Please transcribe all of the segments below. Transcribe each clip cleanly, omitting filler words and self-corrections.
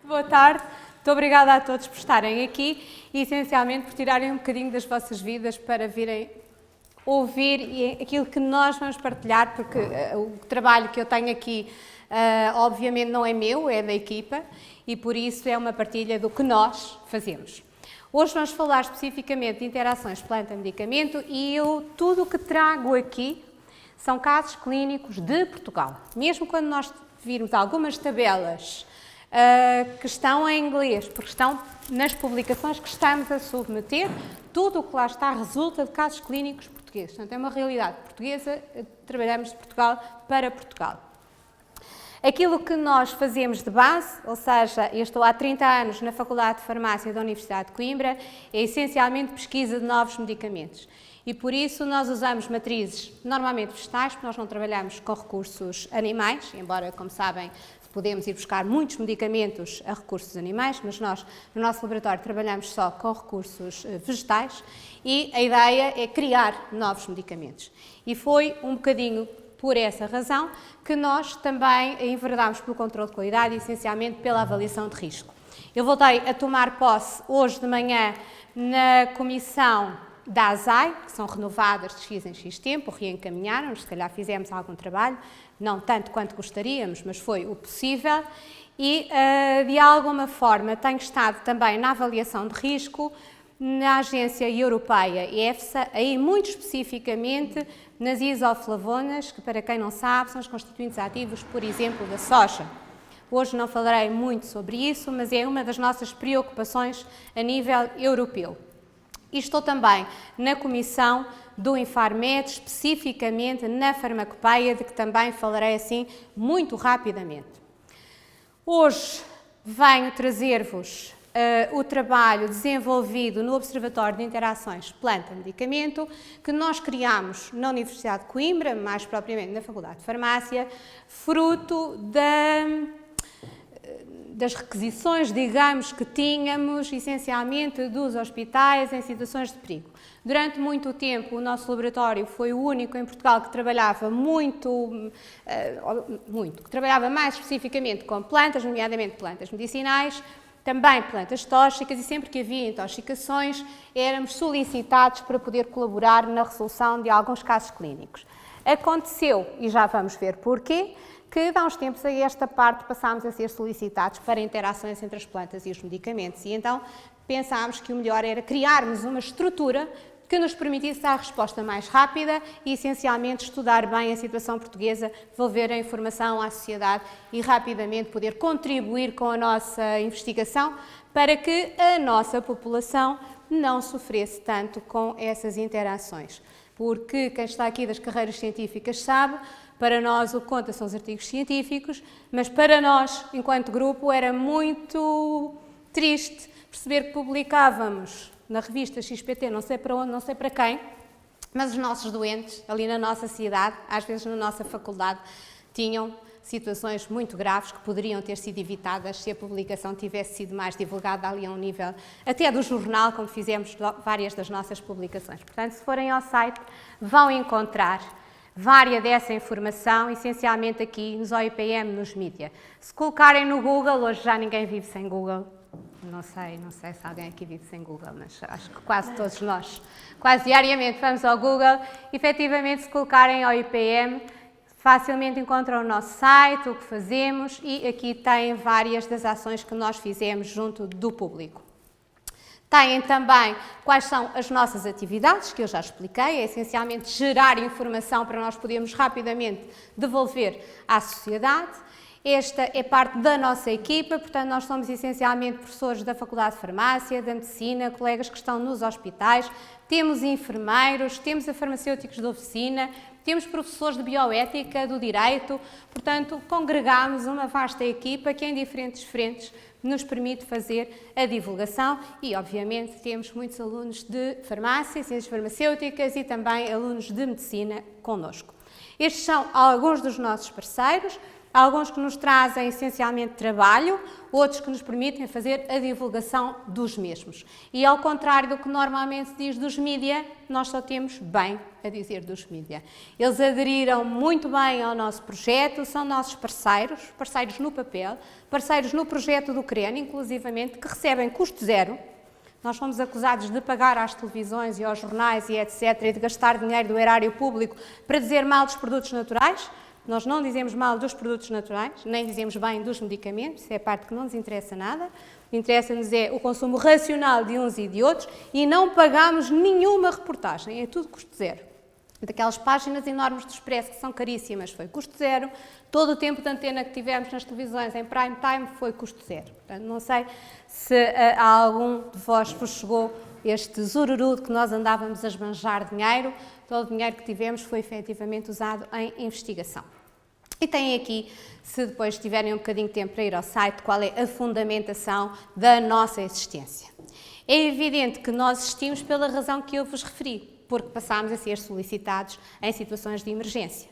Boa tarde, muito obrigada a todos por estarem aqui e essencialmente por tirarem um bocadinho das vossas vidas para virem ouvir aquilo que nós vamos partilhar, porque o trabalho que eu tenho aqui obviamente não é meu, é da equipa e por isso é uma partilha do que nós fazemos. Hoje vamos falar especificamente de interações planta-medicamento e tudo o que trago aqui são casos clínicos de Portugal. Mesmo quando nós virmos algumas tabelas que estão em inglês, porque estão nas publicações que estamos a submeter, tudo o que lá está resulta de casos clínicos portugueses. Portanto, é uma realidade portuguesa, trabalhamos de Portugal para Portugal. Aquilo que nós fazemos de base, ou seja, eu estou há 30 anos na Faculdade de Farmácia da Universidade de Coimbra, é essencialmente pesquisa de novos medicamentos. E por isso nós usamos matrizes normalmente vegetais, porque nós não trabalhamos com recursos animais, embora, como sabem, podemos ir buscar muitos medicamentos a recursos animais, mas nós, no nosso laboratório, trabalhamos só com recursos vegetais e a ideia é criar novos medicamentos. E foi um bocadinho por essa razão que nós também enverdámos pelo controle de qualidade e essencialmente pela avaliação de risco. Eu voltei a tomar posse hoje de manhã na comissão da ASAI, que são renovadas de X em X tempo, reencaminharam-nos, se calhar fizemos algum trabalho, não tanto quanto gostaríamos, mas foi o possível e de alguma forma tenho estado também na avaliação de risco na Agência Europeia EFSA, aí muito especificamente nas isoflavonas, que para quem não sabe são os constituintes ativos, por exemplo, da soja. Hoje não falarei muito sobre isso, mas é uma das nossas preocupações a nível europeu. E estou também na comissão do Infarmed, especificamente na farmacopeia, de que também falarei assim muito rapidamente. Hoje venho trazer-vos o trabalho desenvolvido no Observatório de Interações Planta-Medicamento, que nós criámos na Universidade de Coimbra, mais propriamente na Faculdade de Farmácia, fruto das requisições, digamos, que tínhamos, essencialmente, dos hospitais em situações de perigo. Durante muito tempo, o nosso laboratório foi o único em Portugal que trabalhava que trabalhava mais especificamente com plantas, nomeadamente plantas medicinais, também plantas tóxicas, e sempre que havia intoxicações, éramos solicitados para poder colaborar na resolução de alguns casos clínicos. Aconteceu, e já vamos ver porquê, que há uns tempos a esta parte passámos a ser solicitados para interações entre as plantas e os medicamentos e então pensámos que o melhor era criarmos uma estrutura que nos permitisse dar a resposta mais rápida e essencialmente estudar bem a situação portuguesa, devolver a informação à sociedade e rapidamente poder contribuir com a nossa investigação para que a nossa população não sofresse tanto com essas interações. Porque quem está aqui das carreiras científicas sabe, para nós o que conta são os artigos científicos, mas para nós, enquanto grupo, era muito triste perceber que publicávamos na revista XPT, não sei para onde, não sei para quem, mas os nossos doentes, ali na nossa cidade, às vezes na nossa faculdade, tinham situações muito graves que poderiam ter sido evitadas se a publicação tivesse sido mais divulgada ali a um nível até do jornal, como fizemos várias das nossas publicações. Portanto, se forem ao site, vão encontrar várias dessa informação, essencialmente aqui nos OIPM, nos mídia. Se colocarem no Google, hoje já ninguém vive sem Google, não sei se alguém aqui vive sem Google, mas acho que quase todos nós, quase diariamente vamos ao Google, efetivamente se colocarem OIPM, facilmente encontram o nosso site, o que fazemos e aqui têm várias das ações que nós fizemos junto do público. Têm também quais são as nossas atividades, que eu já expliquei, é essencialmente gerar informação para nós podermos rapidamente devolver à sociedade. Esta é parte da nossa equipa, portanto nós somos essencialmente professores da Faculdade de Farmácia, da Medicina, colegas que estão nos hospitais, temos enfermeiros, temos farmacêuticos de oficina, temos professores de bioética, do direito, portanto congregamos uma vasta equipa que em diferentes frentes nos permite fazer a divulgação e, obviamente, temos muitos alunos de farmácia, ciências farmacêuticas e também alunos de medicina connosco. Estes são alguns dos nossos parceiros. alguns que nos trazem essencialmente trabalho, outros que nos permitem fazer a divulgação dos mesmos. E ao contrário do que normalmente se diz dos mídia, nós só temos bem a dizer dos mídia. Eles aderiram muito bem ao nosso projeto, são nossos parceiros, parceiros no papel, parceiros no projeto do CREN, inclusivamente, que recebem custo zero. Nós fomos acusados de pagar às televisões e aos jornais e etc. e de gastar dinheiro do erário público para dizer mal dos produtos naturais. Nós não dizemos mal dos produtos naturais, nem dizemos bem dos medicamentos, isso é a parte que não nos interessa nada. O que interessa-nos é o consumo racional de uns e de outros e não pagamos nenhuma reportagem, é tudo custo zero. Daquelas páginas enormes do Expresso que são caríssimas foi custo zero, todo o tempo de antena que tivemos nas televisões em prime time foi custo zero. Portanto, não sei se a algum de vos vos chegou este zururu de que nós andávamos a esbanjar dinheiro, todo o dinheiro que tivemos foi efetivamente usado em investigação. E têm aqui, se depois tiverem um bocadinho de tempo para ir ao site, qual é a fundamentação da nossa existência. É evidente que nós existimos pela razão que eu vos referi, porque passámos a ser solicitados em situações de emergência.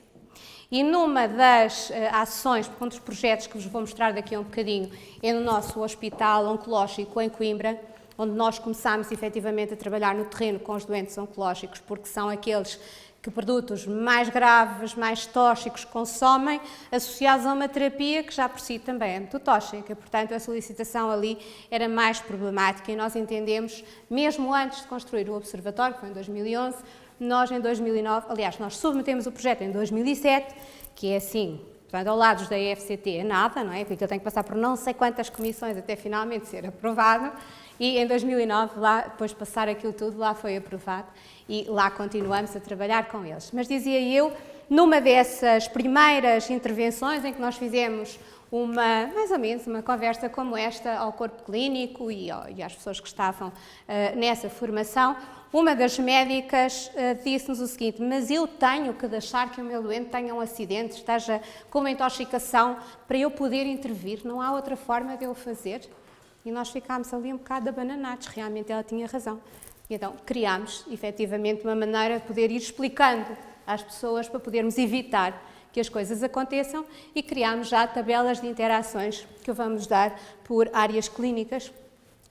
E numa das ações, um dos projetos que vos vou mostrar daqui a um bocadinho, é no nosso hospital oncológico em Coimbra, onde nós começámos efetivamente a trabalhar no terreno com os doentes oncológicos, porque são aqueles que produtos mais graves, mais tóxicos consomem, associados a uma terapia que já por si também é muito tóxica. Portanto, a solicitação ali era mais problemática e nós entendemos, mesmo antes de construir o observatório, que foi em 2011, nós em 2009, aliás, nós submetemos o projeto em 2007, que é assim, portanto, ao lado da EFCT é nada, não é? Porque eu tenho que passar por não sei quantas comissões até finalmente ser aprovado. E em 2009, lá, depois de passar aquilo tudo, lá foi aprovado e lá continuamos a trabalhar com eles. Mas dizia eu, numa dessas primeiras intervenções em que nós fizemos mais ou menos uma conversa como esta ao corpo clínico e às pessoas que estavam nessa formação, uma das médicas disse-nos o seguinte: mas eu tenho que deixar que o meu doente tenha um acidente, esteja com uma intoxicação, para eu poder intervir, não há outra forma de eu fazer? E nós ficámos ali um bocado abananados, realmente ela tinha razão. E então criámos, efetivamente, uma maneira de poder ir explicando às pessoas para podermos evitar que as coisas aconteçam e criámos já tabelas de interações que vamos dar por áreas clínicas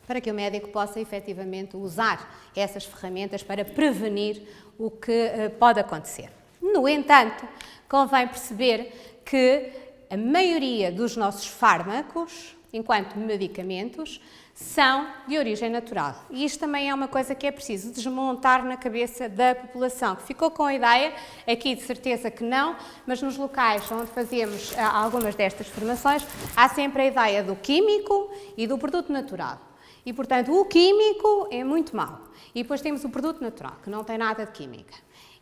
para que o médico possa efetivamente usar essas ferramentas para prevenir o que pode acontecer. No entanto, convém perceber que a maioria dos nossos fármacos, enquanto medicamentos, são de origem natural. E isto também é uma coisa que é preciso desmontar na cabeça da população, que ficou com a ideia, aqui de certeza que não, mas nos locais onde fazemos algumas destas formações, há sempre a ideia do químico e do produto natural. E, portanto, o químico é muito mau. E depois temos o produto natural, que não tem nada de química.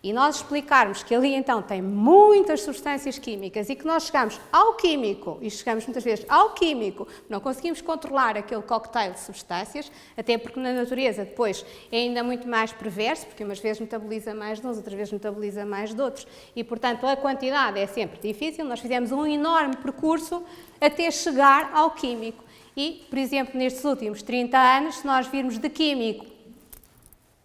E nós explicarmos que ali então tem muitas substâncias químicas e que nós chegamos ao químico, e chegamos muitas vezes ao químico, não conseguimos controlar aquele cocktail de substâncias, até porque na natureza depois é ainda muito mais perverso, porque umas vezes metaboliza mais de uns, outras vezes metaboliza mais de outros, e portanto a quantidade é sempre difícil. Nós fizemos um enorme percurso até chegar ao químico. E, por exemplo, nestes últimos 30 anos, se nós virmos de químico,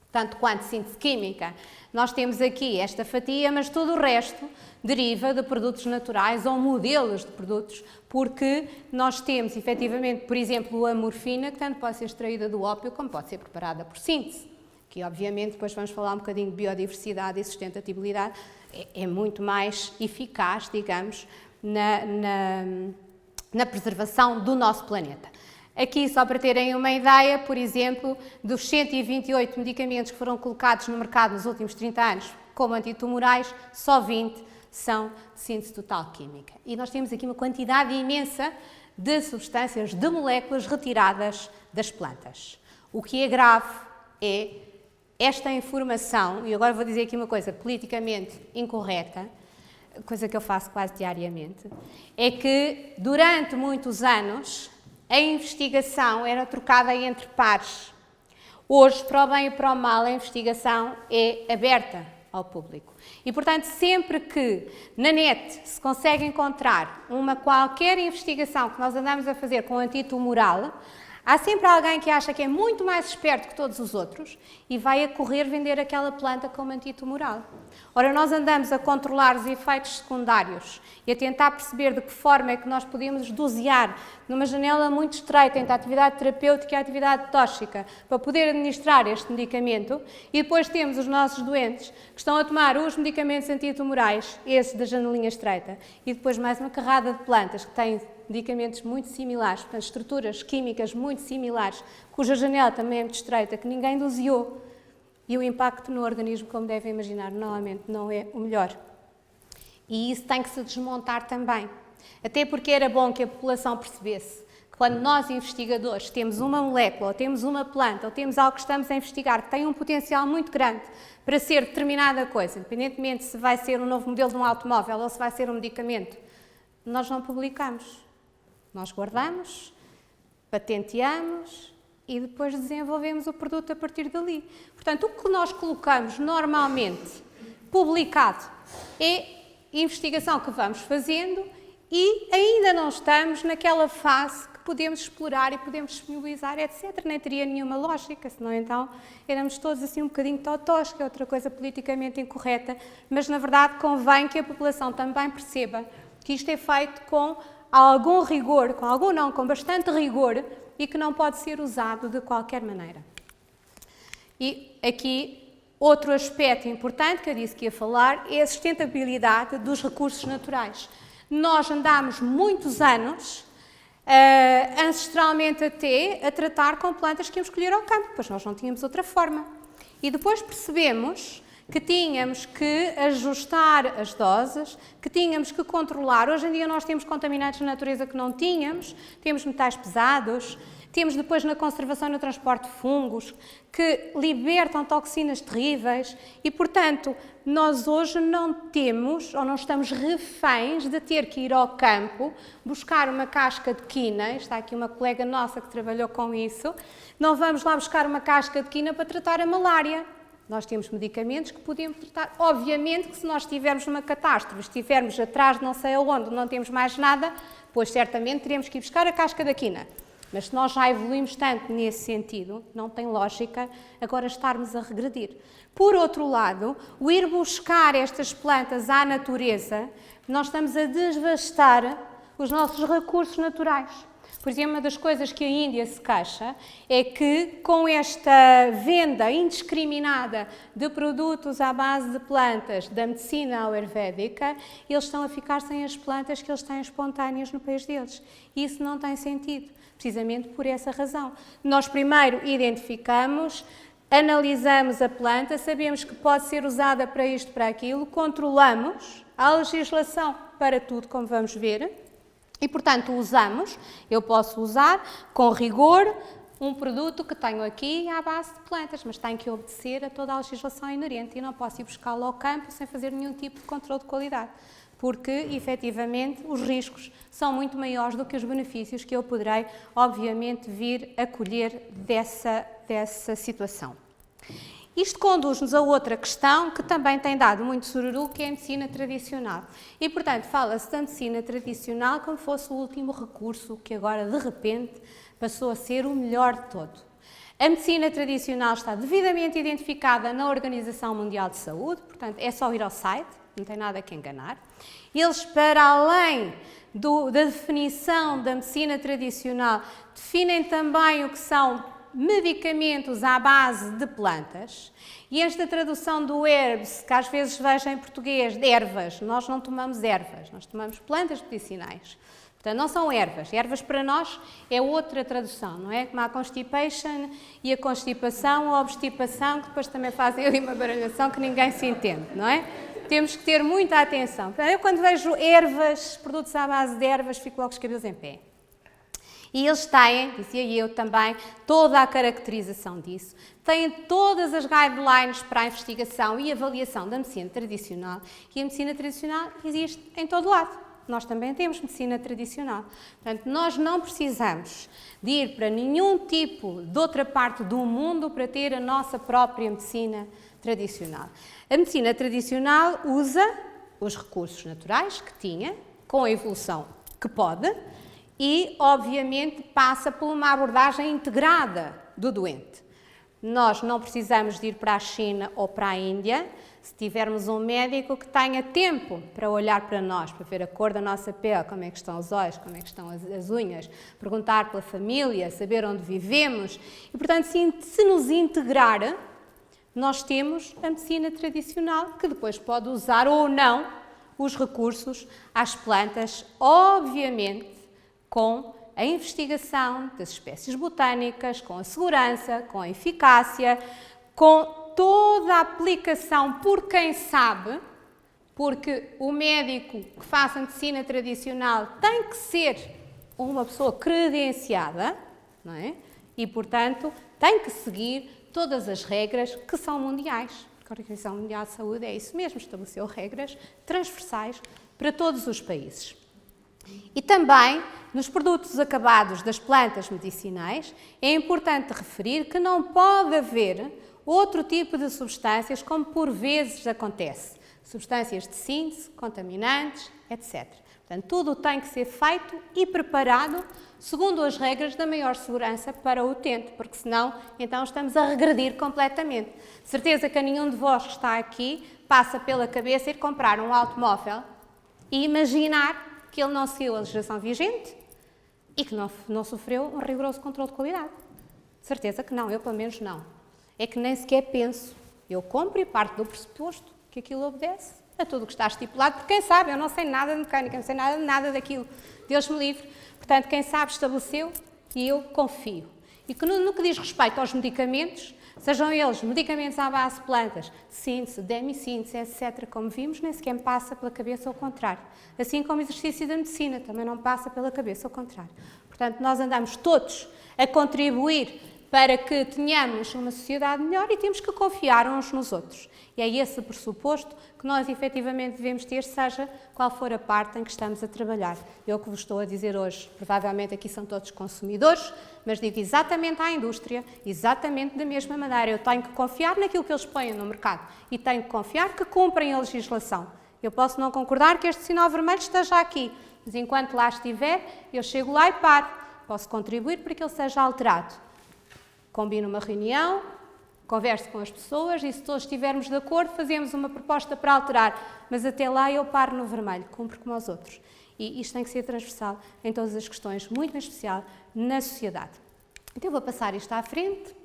tanto quanto síntese química, nós temos aqui esta fatia, mas todo o resto deriva de produtos naturais ou modelos de produtos, porque nós temos, efetivamente, por exemplo, a morfina, que tanto pode ser extraída do ópio como pode ser preparada por síntese, que obviamente, depois vamos falar um bocadinho de biodiversidade e sustentabilidade, é muito mais eficaz, digamos, na preservação do nosso planeta. Aqui, só para terem uma ideia, por exemplo, dos 128 medicamentos que foram colocados no mercado nos últimos 30 anos como antitumorais, só 20 são de síntese total química. E nós temos aqui uma quantidade imensa de substâncias, de moléculas retiradas das plantas. O que é grave é esta informação, e agora vou dizer aqui uma coisa politicamente incorreta, coisa que eu faço quase diariamente, é que durante muitos anos a investigação era trocada entre pares. Hoje, para o bem e para o mal, a investigação é aberta ao público. E, portanto, sempre que na net se consegue encontrar qualquer investigação que nós andamos a fazer com antitumoral, Há sempre alguém que acha que é muito mais esperto que todos os outros e vai a correr vender aquela planta como antitumoral. Ora, nós andamos a controlar os efeitos secundários e a tentar perceber de que forma é que nós podemos dosear numa janela muito estreita entre a atividade terapêutica e a atividade tóxica para poder administrar este medicamento, e depois temos os nossos doentes que estão a tomar os medicamentos antitumorais, esse da janelinha estreita, e depois mais uma carrada de plantas que têm medicamentos muito similares, portanto, estruturas químicas muito similares, cuja janela também é muito estreita, que ninguém doseou, e o impacto no organismo, como devem imaginar, normalmente não é o melhor. E isso tem que se desmontar também. Até porque era bom que a população percebesse que quando nós, investigadores, temos uma molécula, ou temos uma planta, ou temos algo que estamos a investigar que tem um potencial muito grande para ser determinada coisa, independentemente se vai ser um novo modelo de um automóvel ou se vai ser um medicamento, nós não publicamos. Nós guardamos, patenteamos e depois desenvolvemos o produto a partir dali. Portanto, o que nós colocamos normalmente publicado é investigação que vamos fazendo e ainda não estamos naquela fase que podemos explorar e podemos disponibilizar, etc. Nem teria nenhuma lógica, senão então éramos todos assim um bocadinho totós, que é outra coisa politicamente incorreta, mas na verdade convém que a população também perceba que isto é feito com algum rigor, com bastante rigor, e que não pode ser usado de qualquer maneira. E aqui, outro aspecto importante que eu disse que ia falar é a sustentabilidade dos recursos naturais. Nós andámos muitos anos, ancestralmente até, a tratar com plantas que íamos escolher ao campo, pois nós não tínhamos outra forma. E depois percebemos que tínhamos que ajustar as doses, que tínhamos que controlar. Hoje em dia nós temos contaminantes na natureza que não tínhamos, temos metais pesados, temos depois na conservação e no transporte fungos que libertam toxinas terríveis e, portanto, nós hoje não temos ou não estamos reféns de ter que ir ao campo buscar uma casca de quina. Está aqui uma colega nossa que trabalhou com isso. Não vamos lá buscar uma casca de quina para tratar a malária. Nós temos medicamentos que podemos tratar. Obviamente que se nós estivermos numa catástrofe, estivermos atrás de não sei aonde, não temos mais nada, pois certamente teremos que ir buscar a casca da quina. Mas se nós já evoluímos tanto nesse sentido, não tem lógica agora estarmos a regredir. Por outro lado, o ir buscar estas plantas à natureza, nós estamos a devastar os nossos recursos naturais. Por exemplo, uma das coisas que a Índia se queixa é que, com esta venda indiscriminada de produtos à base de plantas da medicina ayurvédica, eles estão a ficar sem as plantas que eles têm espontâneas no país deles. E isso não tem sentido, precisamente por essa razão. Nós primeiro identificamos, analisamos a planta, sabemos que pode ser usada para isto, para aquilo, controlamos a legislação para tudo, como vamos ver. E, portanto, usamos, eu posso usar com rigor um produto que tenho aqui à base de plantas, mas tenho que obedecer a toda a legislação inerente e não posso ir buscá-lo ao campo sem fazer nenhum tipo de controle de qualidade, porque, efetivamente, os riscos são muito maiores do que os benefícios que eu poderei, obviamente, vir a colher dessa situação. Isto conduz-nos a outra questão que também tem dado muito sururu, que é a medicina tradicional. E, portanto, fala-se da medicina tradicional como fosse o último recurso, que agora, de repente, passou a ser o melhor de todo. A medicina tradicional está devidamente identificada na Organização Mundial de Saúde, portanto, é só ir ao site, não tem nada que enganar. Eles, para além da definição da medicina tradicional, definem também o que são medicamentos à base de plantas, e esta tradução do herbs, que às vezes vejo em português, de ervas, nós não tomamos ervas, nós tomamos plantas medicinais. Portanto, não são ervas. Ervas para nós é outra tradução, não é? Como a constipation e a constipação ou a obstipação, que depois também fazem ali uma baralhação que ninguém se entende, não é? Temos que ter muita atenção. Eu quando vejo ervas, produtos à base de ervas, fico logo com os cabelos em pé. E eles têm, dizia eu também, toda a caracterização disso, têm todas as guidelines para a investigação e avaliação da medicina tradicional, e a medicina tradicional existe em todo lado. Nós também temos medicina tradicional. Portanto, nós não precisamos de ir para nenhum tipo de outra parte do mundo para ter a nossa própria medicina tradicional. A medicina tradicional usa os recursos naturais que tinha, com a evolução que pode, e, obviamente, passa por uma abordagem integrada do doente. Nós não precisamos de ir para a China ou para a Índia se tivermos um médico que tenha tempo para olhar para nós, para ver a cor da nossa pele, como é que estão os olhos, como é que estão as unhas, perguntar pela família, saber onde vivemos. E, portanto, se nos integrar, nós temos a medicina tradicional, que depois pode usar ou não os recursos às plantas, obviamente com a investigação das espécies botânicas, com a segurança, com a eficácia, com toda a aplicação por quem sabe, porque o médico que faça medicina tradicional tem que ser uma pessoa credenciada, não é? E, portanto, tem que seguir todas as regras que são mundiais. A Organização Mundial de Saúde é isso mesmo, estabeleceu regras transversais para todos os países. E também, nos produtos acabados das plantas medicinais, é importante referir que não pode haver outro tipo de substâncias, como por vezes acontece. Substâncias de síntese, contaminantes, etc. Portanto, tudo tem que ser feito e preparado segundo as regras da maior segurança para o utente, porque senão, então, estamos a regredir completamente. De certeza que a nenhum de vós que está aqui passa pela cabeça ir comprar um automóvel e imaginar que ele não seguiu a legislação vigente e que não sofreu um rigoroso controle de qualidade. De certeza que não, eu pelo menos não. É que nem sequer penso. Eu compro e parto do pressuposto que aquilo obedece a tudo o que está estipulado, porque quem sabe, eu não sei nada de mecânica, não sei nada daquilo. Deus me livre. Portanto, quem sabe estabeleceu e eu confio. E que no que diz respeito aos medicamentos, sejam eles medicamentos à base de plantas, de síntese, de hemissíntese, etc., como vimos, nem sequer me passa pela cabeça ao contrário. Assim como o exercício da medicina também não passa pela cabeça ao contrário. Portanto, nós andamos todos a contribuir para que tenhamos uma sociedade melhor e temos que confiar uns nos outros. E é esse pressuposto que nós efetivamente devemos ter, seja qual for a parte em que estamos a trabalhar. Eu que vos estou a dizer hoje, provavelmente aqui são todos consumidores, mas digo exatamente à indústria, exatamente da mesma maneira. Eu tenho que confiar naquilo que eles põem no mercado e tenho que confiar que cumprem a legislação. Eu posso não concordar que este sinal vermelho esteja aqui, mas enquanto lá estiver, eu chego lá e paro. Posso contribuir para que ele seja alterado. Combino uma reunião, converso com as pessoas e se todos estivermos de acordo, fazemos uma proposta para alterar, mas até lá eu paro no vermelho, cumpro como aos outros. E isto tem que ser transversal em todas as questões, muito em especial na sociedade. Então eu vou passar isto à frente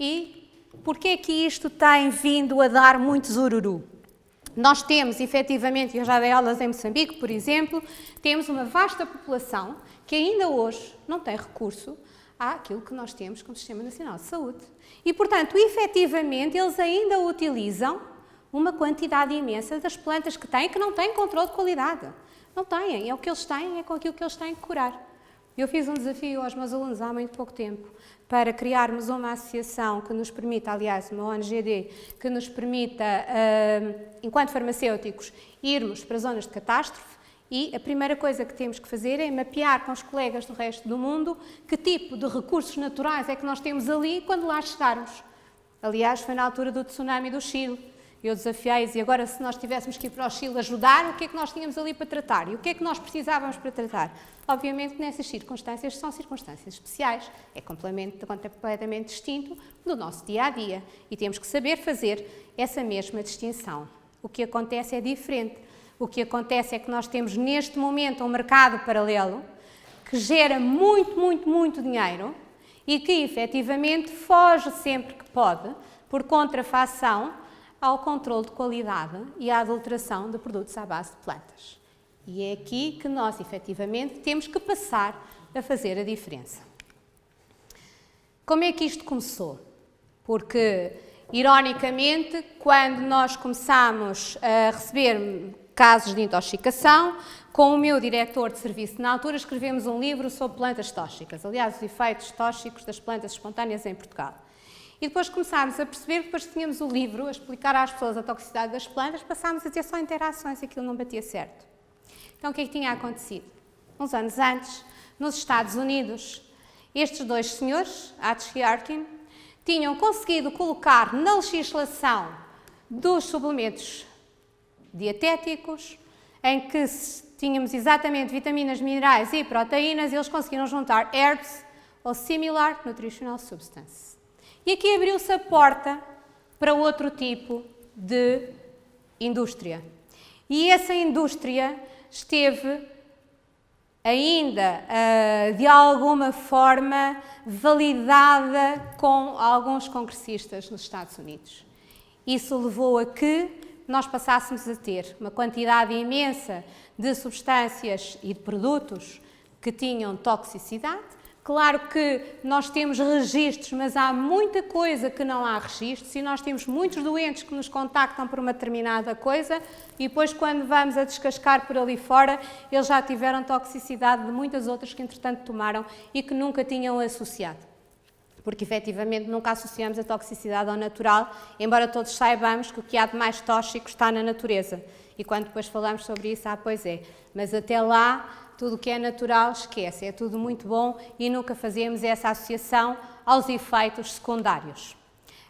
e porquê é que isto tem vindo a dar muito zururu? Nós temos, efetivamente, eu já dei aulas em Moçambique, por exemplo, temos uma vasta população que ainda hoje não tem recurso àquilo que nós temos como Sistema Nacional de Saúde. E, portanto, efetivamente, eles ainda utilizam uma quantidade imensa das plantas que têm, que não têm controle de qualidade. Não têm, é o que eles têm, é com aquilo que eles têm que curar. Eu fiz um desafio aos meus alunos há muito pouco tempo para criarmos uma associação que nos permita, aliás, uma ONGD, que nos permita, enquanto farmacêuticos, irmos para zonas de catástrofe. E a primeira coisa que temos que fazer é mapear com os colegas do resto do mundo que tipo de recursos naturais é que nós temos ali quando lá chegarmos. Aliás, foi na altura do tsunami do Chile. Eu desafiei-os, e agora se nós tivéssemos que ir para o Chile ajudar, o que é que nós tínhamos ali para tratar? E o que é que nós precisávamos para tratar? Obviamente, nessas circunstâncias, são circunstâncias especiais. É completamente distinto do nosso dia-a-dia. E temos que saber fazer essa mesma distinção. O que acontece é diferente. O que acontece é que nós temos neste momento um mercado paralelo que gera muito dinheiro e que efetivamente foge sempre que pode, por contrafação, ao controle de qualidade e à adulteração de produtos à base de plantas. E é aqui que nós efetivamente temos que passar a fazer a diferença. Como é que isto começou? Porque, ironicamente, quando nós começámos a receber casos de intoxicação, com o meu diretor de serviço na altura escrevemos um livro sobre plantas tóxicas, aliás, os efeitos tóxicos das plantas espontâneas em Portugal. E depois começámos a perceber que depois tínhamos o livro a explicar às pessoas a toxicidade das plantas, passámos a ter só interações e aquilo não batia certo. Então o que é que tinha acontecido? Uns anos antes, nos Estados Unidos, estes dois senhores, Hatch e Arkin, tinham conseguido colocar na legislação dos suplementos dietéticos em que tínhamos exatamente vitaminas, minerais e proteínas, eles conseguiram juntar herbs ou similar nutritional substance. E aqui abriu-se a porta para outro tipo de indústria. E essa indústria esteve ainda, de alguma forma, validada com alguns congressistas nos Estados Unidos. Isso levou a que nós passássemos a ter uma quantidade imensa de substâncias e de produtos que tinham toxicidade. Claro que nós temos registros, mas há muita coisa que não há registros e nós temos muitos doentes que nos contactam por uma determinada coisa e depois quando vamos a descascar por ali fora, eles já tiveram toxicidade de muitas outras que entretanto tomaram e que nunca tinham associado. Porque efetivamente nunca associamos a toxicidade ao natural, embora todos saibamos que o que há de mais tóxico está na natureza. E quando depois falamos sobre isso, pois é. Mas até lá, tudo o que é natural, esquece, é tudo muito bom e nunca fazemos essa associação aos efeitos secundários.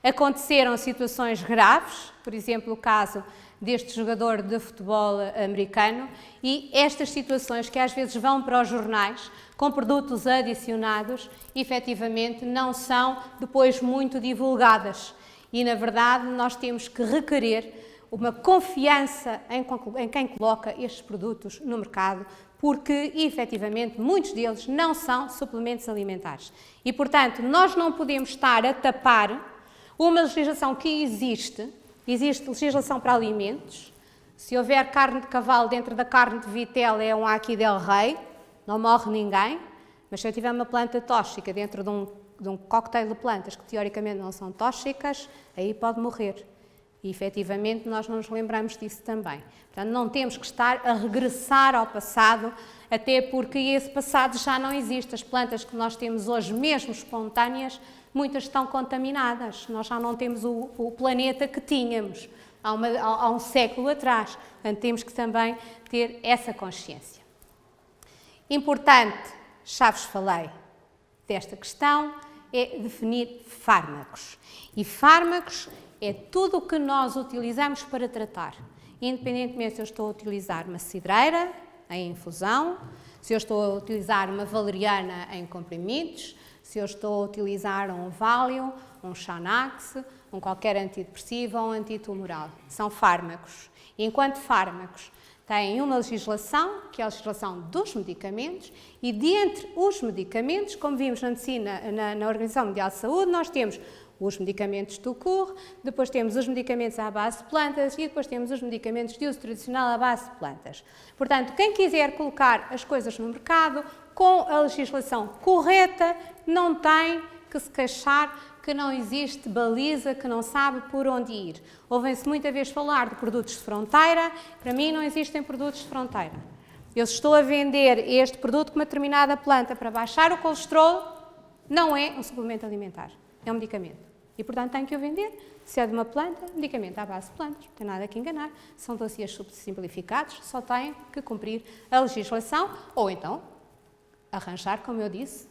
Aconteceram situações graves, por exemplo, o caso deste jogador de futebol americano, e estas situações que às vezes vão para os jornais com produtos adicionados, efetivamente não são depois muito divulgadas. E, na verdade, nós temos que requerer uma confiança em quem coloca estes produtos no mercado, porque, efetivamente, muitos deles não são suplementos alimentares. E, portanto, nós não podemos estar a tapar uma legislação que existe legislação para alimentos. Se houver carne de cavalo dentro da carne de vitela, é um aqui del rei, não morre ninguém, mas se eu tiver uma planta tóxica dentro de um cocktail de plantas que teoricamente não são tóxicas, aí pode morrer. E, efetivamente, nós não nos lembramos disso também. Portanto, não temos que estar a regressar ao passado, até porque esse passado já não existe. As plantas que nós temos hoje, mesmo espontâneas, muitas estão contaminadas. Nós já não temos o planeta que tínhamos há um século atrás. Portanto, temos que também ter essa consciência. Importante, já vos falei desta questão, é definir fármacos. E fármacos é tudo o que nós utilizamos para tratar, independentemente se eu estou a utilizar uma cidreira em infusão, se eu estou a utilizar uma valeriana em comprimidos, se eu estou a utilizar um Valium, um Xanax, um qualquer antidepressivo ou um antitumoral. São fármacos. E enquanto fármacos têm uma legislação, que é a legislação dos medicamentos, e dentre os medicamentos, como vimos na medicina, na Organização Mundial de Saúde, nós temos os medicamentos do CUR, depois temos os medicamentos à base de plantas e depois temos os medicamentos de uso tradicional à base de plantas. Portanto, quem quiser colocar as coisas no mercado com a legislação correta, não tem que se queixar que não existe baliza, que não sabe por onde ir. Ouvem-se muita vez falar de produtos de fronteira, para mim não existem produtos de fronteira. Eu estou a vender este produto com uma determinada planta para baixar o colesterol, não é um suplemento alimentar, é um medicamento. E, portanto, tenho que o vender. Se é de uma planta, medicamento à base de plantas, não tem nada que enganar. São dossiês simplificados, só têm que cumprir a legislação ou então arranjar, como eu disse,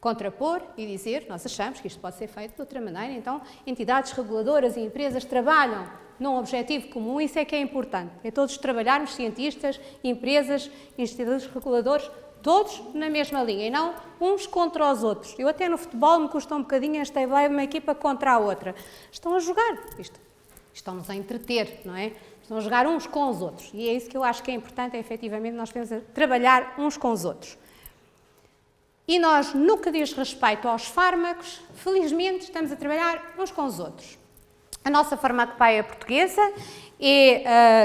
contrapor e dizer, nós achamos que isto pode ser feito de outra maneira, então entidades reguladoras e empresas trabalham num objetivo comum, isso é que é importante. É todos trabalharmos, cientistas, empresas, institutos reguladores, todos na mesma linha e não uns contra os outros. Eu até no futebol me custa um bocadinho esta ideia de uma equipa contra a outra. Estão a jogar, estão-nos a entreter, não é? Estão a jogar uns com os outros. E é isso que eu acho que é importante, é efetivamente nós temos a trabalhar uns com os outros. E nós, no que diz respeito aos fármacos, felizmente estamos a trabalhar uns com os outros. A nossa farmacopeia portuguesa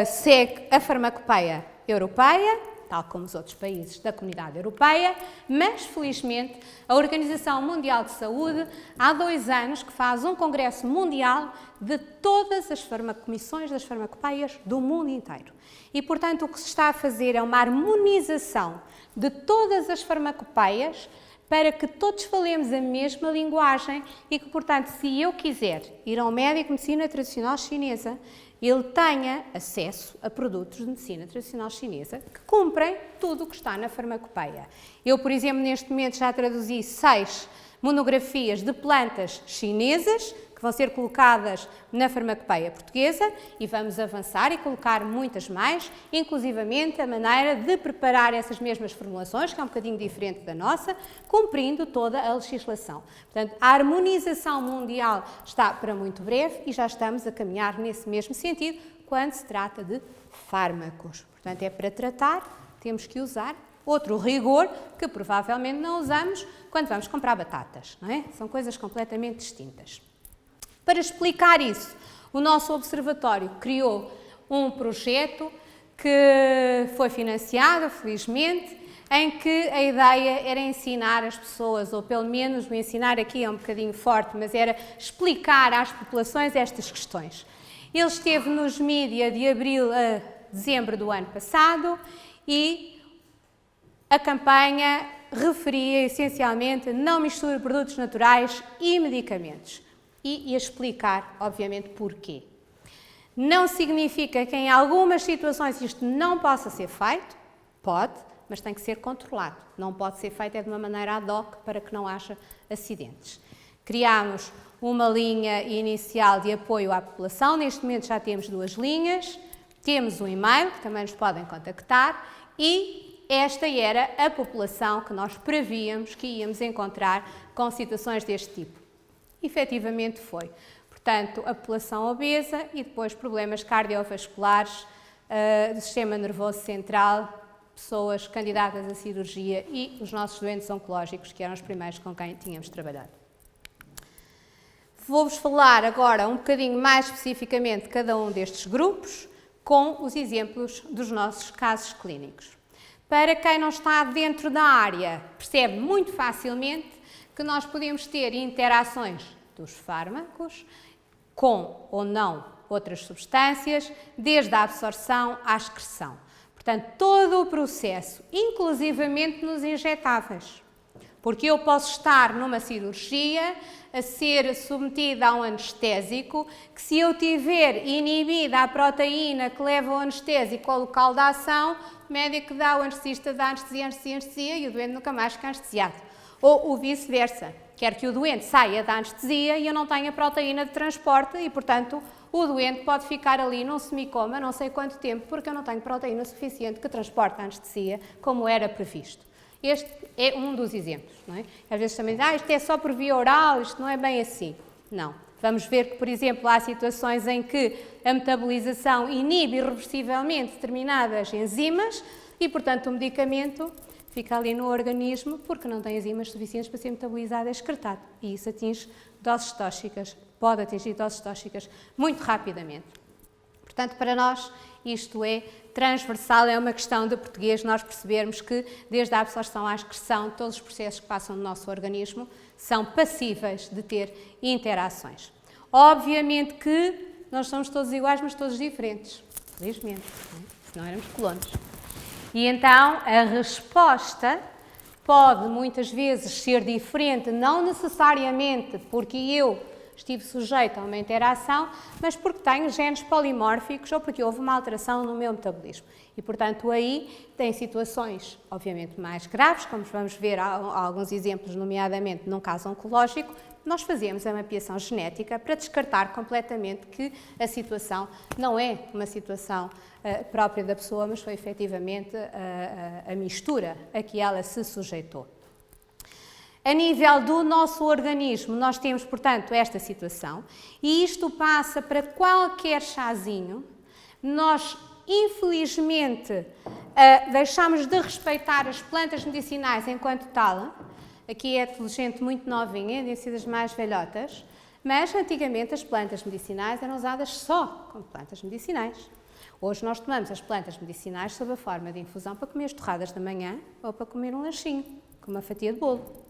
segue a farmacopeia europeia, tal como os outros países da Comunidade Europeia, mas, felizmente, a Organização Mundial de Saúde há 2 anos que faz um congresso mundial de todas as comissões das farmacopeias do mundo inteiro. E, portanto, o que se está a fazer é uma harmonização de todas as farmacopeias para que todos falemos a mesma linguagem e que, portanto, se eu quiser ir a um médico de medicina tradicional chinesa, ele tenha acesso a produtos de medicina tradicional chinesa que cumprem tudo o que está na farmacopeia. Eu, por exemplo, neste momento já traduzi 6 monografias de plantas chinesas, que vão ser colocadas na farmacopeia portuguesa e vamos avançar e colocar muitas mais, inclusivamente a maneira de preparar essas mesmas formulações, que é um bocadinho diferente da nossa, cumprindo toda a legislação. Portanto, a harmonização mundial está para muito breve e já estamos a caminhar nesse mesmo sentido quando se trata de fármacos. Portanto, é para tratar, temos que usar outro rigor que provavelmente não usamos quando vamos comprar batatas, não é? São coisas completamente distintas. Para explicar isso, o nosso observatório criou um projeto que foi financiado, felizmente, em que a ideia era ensinar as pessoas, ou pelo menos o ensinar aqui é um bocadinho forte, mas era explicar às populações estas questões. Ele esteve nos mídia de abril a dezembro do ano passado e a campanha referia essencialmente não misture produtos naturais e medicamentos. E ia explicar, obviamente, porquê. Não significa que em algumas situações isto não possa ser feito, pode, mas tem que ser controlado. Não pode ser feito de uma maneira ad hoc para que não haja acidentes. Criámos uma linha inicial de apoio à população, neste momento já temos 2 linhas, temos um e-mail que também nos podem contactar e esta era a população que nós prevíamos que íamos encontrar com situações deste tipo. Efetivamente foi. Portanto, a população obesa e depois problemas cardiovasculares, do sistema nervoso central, pessoas candidatas a cirurgia e os nossos doentes oncológicos, que eram os primeiros com quem tínhamos trabalhado. Vou-vos falar agora um bocadinho mais especificamente de cada um destes grupos, com os exemplos dos nossos casos clínicos. Para quem não está dentro da área, percebe muito facilmente que nós podemos ter interações dos fármacos com ou não outras substâncias, desde a absorção à excreção. Portanto, todo o processo, inclusivamente nos injetáveis. Porque eu posso estar numa cirurgia a ser submetida a um anestésico, que se eu tiver inibida a proteína que leva o anestésico ao local da ação, o médico dá o anestesista dá anestesia e o doente nunca mais fica anestesiado. Ou o vice-versa, quer que o doente saia da anestesia e eu não tenha proteína de transporte e, portanto, o doente pode ficar ali num semicoma não sei quanto tempo, porque eu não tenho proteína suficiente que transporte a anestesia como era previsto. Este é um dos exemplos, não é? Às vezes também dizem, isto é só por via oral, isto não é bem assim. Não. Vamos ver que, por exemplo, há situações em que a metabolização inibe irreversivelmente determinadas enzimas e, portanto, o medicamento fica ali no organismo porque não tem enzimas suficientes para ser metabolizado e excretado. E isso atinge doses tóxicas, pode atingir doses tóxicas muito rapidamente. Portanto, para nós, isto é transversal, é uma questão de português nós percebermos que, desde a absorção à excreção, todos os processos que passam no nosso organismo são passíveis de ter interações. Obviamente que nós somos todos iguais, mas todos diferentes, felizmente, não é? Senão éramos clones. E então, a resposta pode muitas vezes ser diferente, não necessariamente porque eu estive sujeito a uma interação, mas porque tenho genes polimórficos ou porque houve uma alteração no meu metabolismo. E, portanto, aí tem situações, obviamente, mais graves, como vamos ver alguns exemplos, nomeadamente num caso oncológico, nós fazemos a mapeação genética para descartar completamente que a situação não é uma situação própria da pessoa, mas foi efetivamente a mistura a que ela se sujeitou. A nível do nosso organismo, nós temos, portanto, esta situação e isto passa para qualquer chazinho. Nós, infelizmente, deixamos de respeitar as plantas medicinais enquanto tal. Aqui é de gente muito novinha, deve ser das mais velhotas, mas antigamente as plantas medicinais eram usadas só como plantas medicinais. Hoje nós tomamos as plantas medicinais sob a forma de infusão para comer as torradas da manhã ou para comer um lanchinho, com uma fatia de bolo.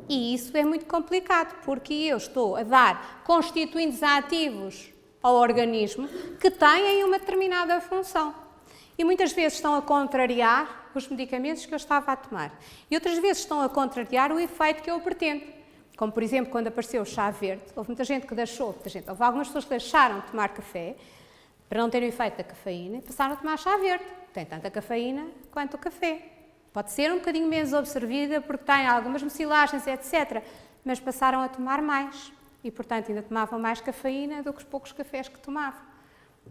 E isso é muito complicado, porque eu estou a dar constituintes ativos ao organismo que têm uma determinada função. E muitas vezes estão a contrariar os medicamentos que eu estava a tomar. E outras vezes estão a contrariar o efeito que eu pretendo. Como, por exemplo, quando apareceu o chá verde, houve muita gente que deixou, houve algumas pessoas que deixaram de tomar café para não ter o efeito da cafeína e passaram a tomar chá verde. Tem tanta cafeína quanto o café. Pode ser um bocadinho menos absorvida porque tem algumas mucilagens, etc. Mas passaram a tomar mais. e, portanto, ainda tomavam mais cafeína do que os poucos cafés que tomavam.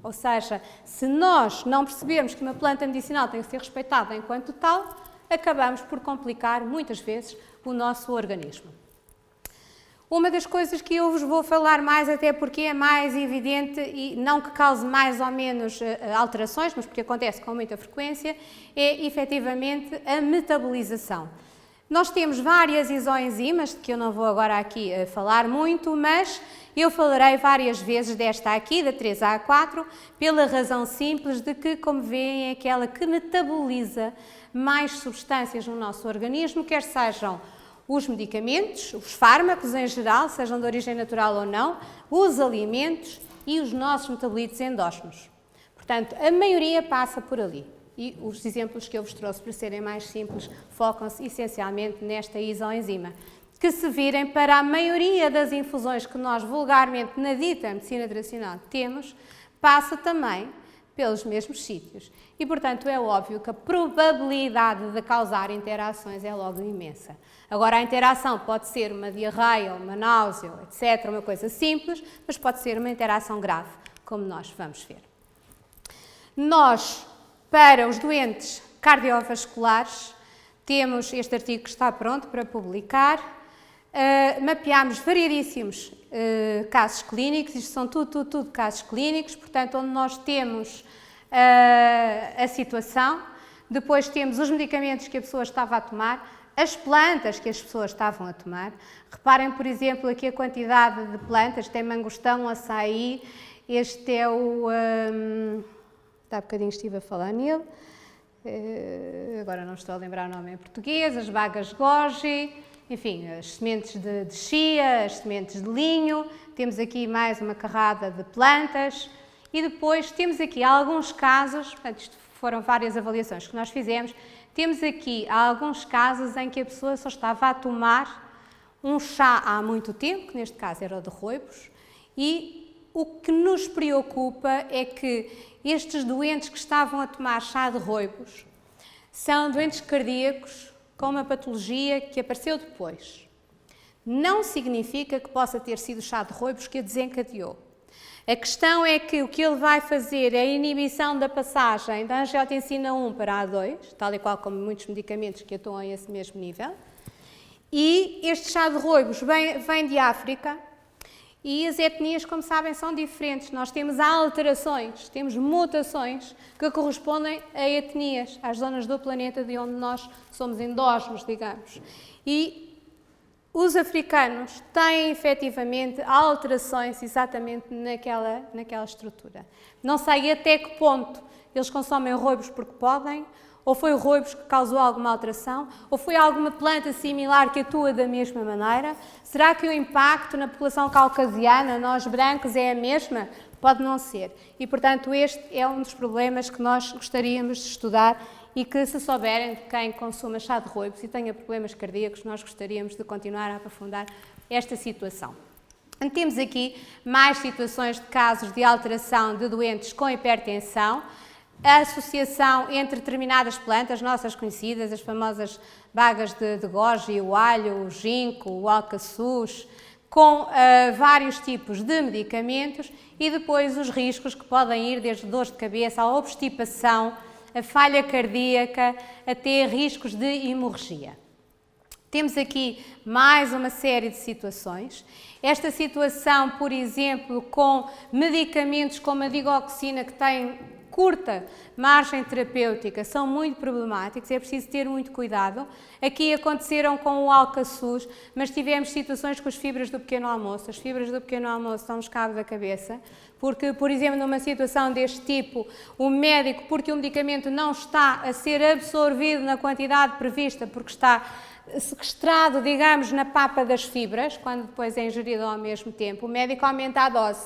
Ou seja, se nós não percebermos que uma planta medicinal tem que ser respeitada enquanto tal, acabamos por complicar, muitas vezes, o nosso organismo. Uma das coisas que eu vos vou falar mais, até porque é mais evidente e não que cause mais ou menos alterações, mas porque acontece com muita frequência, é efetivamente a metabolização. Nós temos várias isoenzimas, que eu não vou agora aqui falar muito, mas eu falarei várias vezes desta aqui, da 3A4, pela razão simples de que, como veem, é aquela que metaboliza mais substâncias no nosso organismo, quer sejam os medicamentos, os fármacos em geral, sejam de origem natural ou não, os alimentos e os nossos metabolitos endógenos. Portanto, a maioria passa por ali. E os exemplos que eu vos trouxe, para serem mais simples, focam-se essencialmente nesta isoenzima. Que se virem para a maioria das infusões que nós vulgarmente na dita medicina tradicional temos, passa também pelos mesmos sítios. E, portanto, é óbvio que a probabilidade de causar interações é logo imensa. Agora, a interação pode ser uma diarreia, uma náusea, etc., uma coisa simples, mas pode ser uma interação grave, como nós vamos ver. Nós, para os doentes cardiovasculares, temos este artigo que está pronto para publicar. Mapeámos variedíssimos casos clínicos, isto são tudo casos clínicos, portanto, onde nós temos a situação, depois temos os medicamentos que a pessoa estava a tomar, as plantas que as pessoas estavam a tomar. Reparem, por exemplo, aqui a quantidade de plantas, tem mangostão, açaí, este é o... há bocadinho estive a falar nele, agora não estou a lembrar o nome em português, as bagas goji, enfim, as sementes de chia, as sementes de linho, temos aqui mais uma carrada de plantas e depois temos aqui alguns casos, portanto, isto foram várias avaliações que nós fizemos, temos aqui alguns casos em que a pessoa só estava a tomar um chá há muito tempo, que neste caso era o de roibos, e o que nos preocupa é que estes doentes que estavam a tomar chá de roibos são doentes cardíacos com uma patologia que apareceu depois. Não significa que possa ter sido o chá de roibos que a desencadeou. A questão é que o que ele vai fazer é a inibição da passagem da angiotensina 1 para a A2, tal e qual como muitos medicamentos que atuam a esse mesmo nível. E este chá de roibos vem de África e as etnias, como sabem, são diferentes. Nós temos alterações, temos mutações que correspondem a etnias, às zonas do planeta de onde nós somos endógenos, digamos. E os africanos têm, efetivamente, alterações exatamente naquela estrutura. Não sei até que ponto eles consomem roibos porque podem, ou foi o roibos que causou alguma alteração, ou foi alguma planta similar que atua da mesma maneira. Será que o impacto na população caucasiana, nós brancos, é a mesma? Pode não ser. E, portanto, este é um dos problemas que nós gostaríamos de estudar e que, se souberem de quem consuma chá de roibos e tenha problemas cardíacos, nós gostaríamos de continuar a aprofundar esta situação. Temos aqui mais situações de casos de alteração de doentes com hipertensão, a associação entre determinadas plantas nossas conhecidas, as famosas bagas de goji, o alho, o ginkgo, o alcaçuz, com vários tipos de medicamentos e depois os riscos que podem ir desde dores de cabeça à obstipação, a falha cardíaca, até riscos de hemorragia. Temos aqui mais uma série de situações. Esta situação, por exemplo, com medicamentos como a digoxina, que têm curta margem terapêutica, são muito problemáticos, é preciso ter muito cuidado. Aqui aconteceram com o alcaçuz, mas tivemos situações com as fibras do pequeno almoço. As fibras do pequeno almoço estão-nos cabo da cabeça, porque, por exemplo, numa situação deste tipo, o médico, porque o medicamento não está a ser absorvido na quantidade prevista, porque está sequestrado, digamos, na papa das fibras, quando depois é ingerido ao mesmo tempo, o médico aumenta a dose.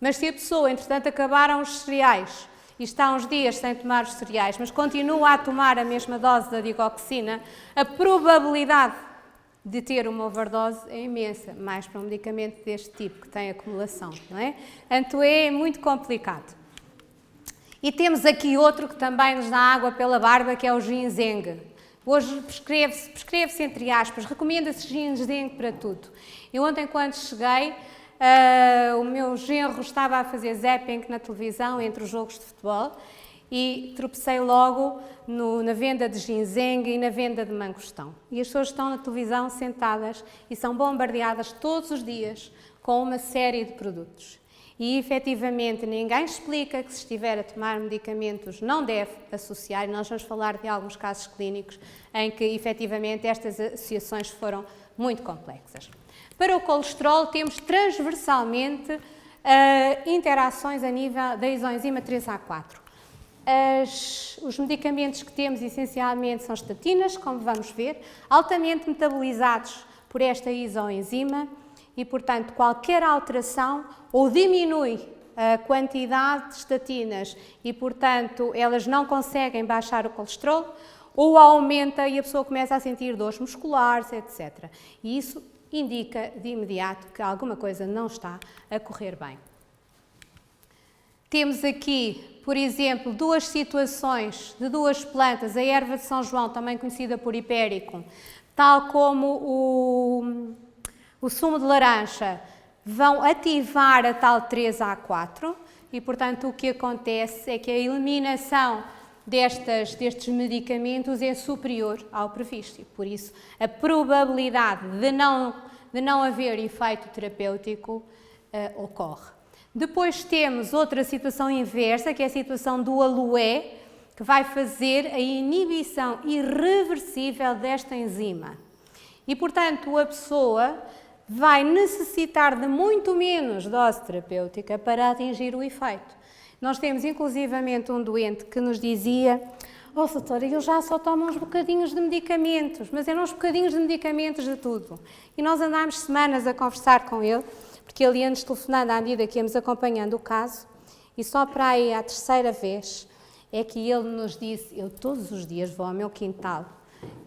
Mas se a pessoa, entretanto, acabaram os cereais e está uns dias sem tomar os cereais, mas continua a tomar a mesma dose da digoxina, a probabilidade de ter uma overdose é imensa, mais para um medicamento deste tipo, que tem acumulação, não é? Portanto, é muito complicado. E temos aqui outro que também nos dá água pela barba, que é o ginseng. Hoje prescreve-se entre aspas, recomenda-se ginseng para tudo. E ontem, quando cheguei, o meu genro estava a fazer zapping na televisão entre os jogos de futebol e tropecei logo na venda de ginseng e na venda de mangostão. E as pessoas estão na televisão sentadas e são bombardeadas todos os dias com uma série de produtos. E, efetivamente, ninguém explica que se estiver a tomar medicamentos não deve associar, e nós vamos falar de alguns casos clínicos em que, efetivamente, estas associações foram muito complexas. Para o colesterol, temos transversalmente interações a nível da isoenzima 3A4. Os medicamentos que temos, essencialmente, são estatinas, como vamos ver, altamente metabolizados por esta isoenzima, e, portanto, qualquer alteração ou diminui a quantidade de estatinas e, portanto, elas não conseguem baixar o colesterol, ou aumenta e a pessoa começa a sentir dores musculares, etc. E isso indica de imediato que alguma coisa não está a correr bem. Temos aqui, por exemplo, duas situações de duas plantas, a erva de São João, também conhecida por hipericum, tal como o sumo de laranja, vão ativar a tal 3A4 e, portanto, o que acontece é que a eliminação destes medicamentos é superior ao previsto. Por isso, a probabilidade de não haver efeito terapêutico ocorre. Depois temos outra situação inversa, que é a situação do aloé, que vai fazer a inibição irreversível desta enzima. E, portanto, a pessoa vai necessitar de muito menos dose terapêutica para atingir o efeito. Nós temos, inclusivamente, um doente que nos dizia: "Oh, doutora, eu já só tomo uns bocadinhos de medicamentos, mas eram uns bocadinhos de medicamentos de tudo." E nós andámos semanas a conversar com ele, porque ele ia-nos telefonando à medida que íamos acompanhando o caso, e só para aí à terceira vez é que ele nos disse: "Eu todos os dias vou ao meu quintal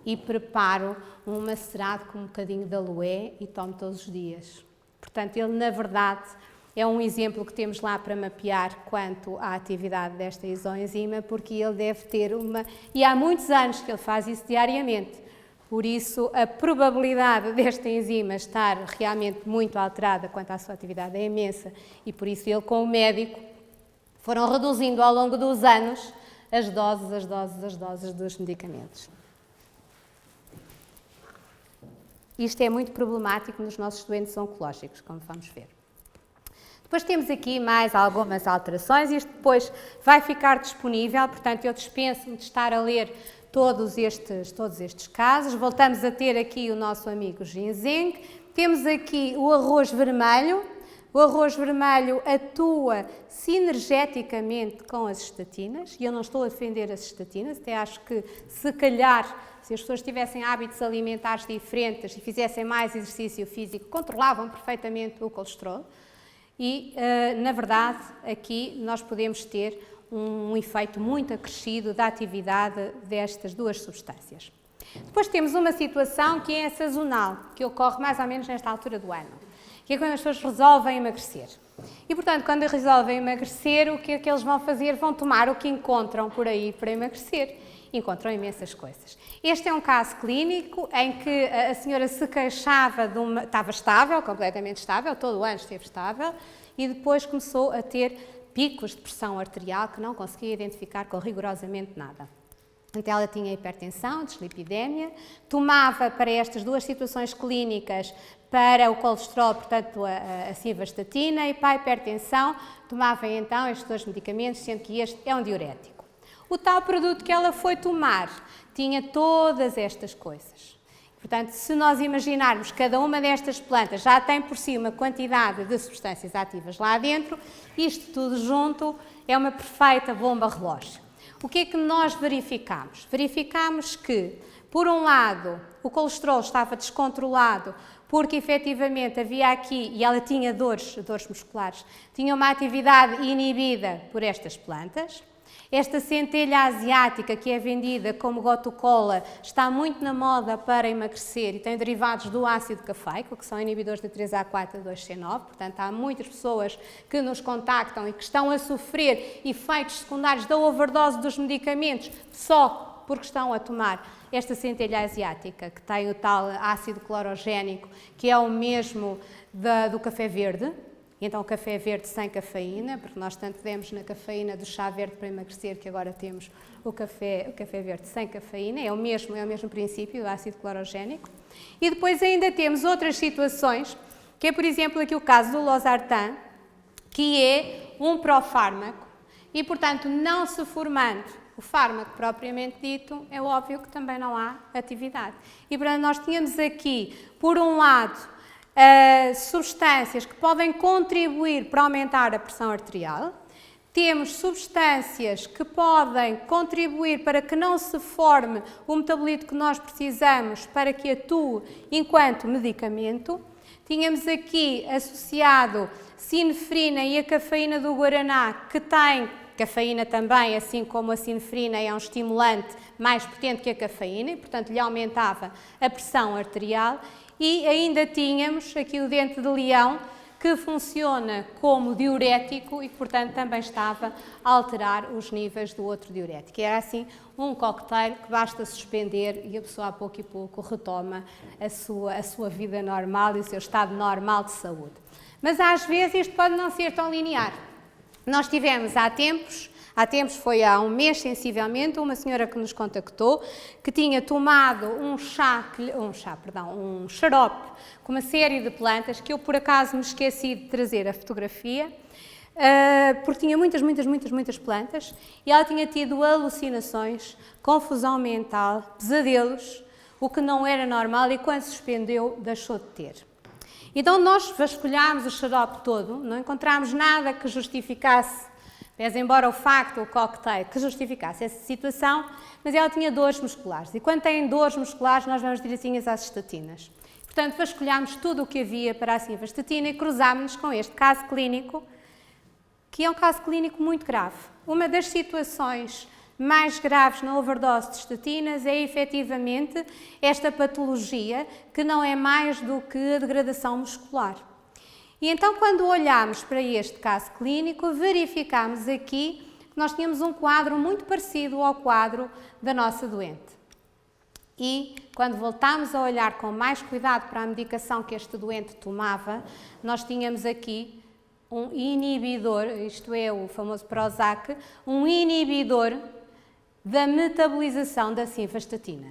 e preparo um macerado com um bocadinho de aloé e tomo todos os dias." Portanto, ele, na verdade, é um exemplo que temos lá para mapear quanto à atividade desta isoenzima, porque ele deve ter uma... E há muitos anos que ele faz isso diariamente. Por isso, a probabilidade desta enzima estar realmente muito alterada quanto à sua atividade é imensa. E por isso ele, com o médico, foram reduzindo ao longo dos anos as doses dos medicamentos. Isto é muito problemático nos nossos doentes oncológicos, como vamos ver. Depois temos aqui mais algumas alterações. Isto depois vai ficar disponível, portanto, eu dispenso-me de estar a ler todos estes casos. Voltamos a ter aqui o nosso amigo ginseng. Temos aqui o arroz vermelho. O arroz vermelho atua sinergeticamente com as estatinas, e eu não estou a defender as estatinas, até acho que, se calhar, se as pessoas tivessem hábitos alimentares diferentes e fizessem mais exercício físico, controlavam perfeitamente o colesterol. E, na verdade, aqui nós podemos ter um efeito muito acrescido da atividade destas duas substâncias. Depois temos uma situação que é sazonal, que ocorre mais ou menos nesta altura do ano, que é quando as pessoas resolvem emagrecer. E, portanto, quando resolvem emagrecer, o que é que eles vão fazer? Vão tomar o que encontram por aí para emagrecer. Encontram imensas coisas. Este é um caso clínico em que a senhora se queixava estava estável, completamente estável, todo o ano esteve estável, e depois começou a ter picos de pressão arterial que não conseguia identificar com rigorosamente nada. Então, ela tinha hipertensão, dislipidémia, tomava para estas duas situações clínicas, para o colesterol, portanto, a simvastatina, e para a hipertensão, tomava então estes dois medicamentos, sendo que este é um diurético. O tal produto que ela foi tomar tinha todas estas coisas. Portanto, se nós imaginarmos que cada uma destas plantas já tem por si uma quantidade de substâncias ativas lá dentro, isto tudo junto é uma perfeita bomba relógio. O que é que nós verificamos? Verificamos que, por um lado, o colesterol estava descontrolado porque efetivamente havia aqui, e ela tinha dores musculares, tinha uma atividade inibida por estas plantas. Esta centelha asiática, que é vendida como gotu-kola, está muito na moda para emagrecer e tem derivados do ácido cafeico, que são inibidores da 3A4 e 2C9. Portanto, há muitas pessoas que nos contactam e que estão a sofrer efeitos secundários da overdose dos medicamentos só porque estão a tomar esta centelha asiática, que tem o tal ácido clorogénico, que é o mesmo do café verde. Então o café verde sem cafeína, porque nós tanto demos na cafeína do chá verde para emagrecer, que agora temos o café verde sem cafeína, é o mesmo princípio do ácido clorogénico. E depois ainda temos outras situações, que é, por exemplo, aqui o caso do losartan, que é um profármaco, e, portanto, não se formando o fármaco propriamente dito, é óbvio que também não há atividade. E, portanto, nós tínhamos aqui, por um lado, substâncias que podem contribuir para aumentar a pressão arterial, temos substâncias que podem contribuir para que não se forme o metabolito que nós precisamos para que atue enquanto medicamento. Tínhamos aqui associado sinefrina e a cafeína do guaraná, que tem cafeína também, assim como a sinefrina é um estimulante mais potente que a cafeína e, portanto, lhe aumentava a pressão arterial. E ainda tínhamos aqui o dente de leão, que funciona como diurético e que, portanto, também estava a alterar os níveis do outro diurético. Era assim um cocktail que basta suspender e a pessoa a pouco e pouco retoma a sua vida normal e o seu estado normal de saúde. Mas às vezes isto pode não ser tão linear. Nós tivemos há tempos, foi há um mês sensivelmente, uma senhora que nos contactou, que tinha tomado um xarope com uma série de plantas, que eu por acaso me esqueci de trazer a fotografia, porque tinha muitas plantas, e ela tinha tido alucinações, confusão mental, pesadelos, o que não era normal, e quando suspendeu deixou de ter. Então nós vasculhámos o xarope todo, não encontramos nada que justificasse, pese embora o facto, o cocktail, que justificasse essa situação, mas ela tinha dores musculares. E quando têm dores musculares, nós vamos direitinhas às estatinas. Portanto, vasculhámos tudo o que havia para a simvastatina e cruzámos-nos com este caso clínico, que é um caso clínico muito grave. Uma das situações mais graves na overdose de estatinas é efetivamente esta patologia, que não é mais do que a degradação muscular. E então, quando olhamos para este caso clínico, verificamos aqui que nós tínhamos um quadro muito parecido ao quadro da nossa doente. E, quando voltámos a olhar com mais cuidado para a medicação que este doente tomava, nós tínhamos aqui um inibidor, isto é, o famoso Prozac, um inibidor da metabolização da simvastatina.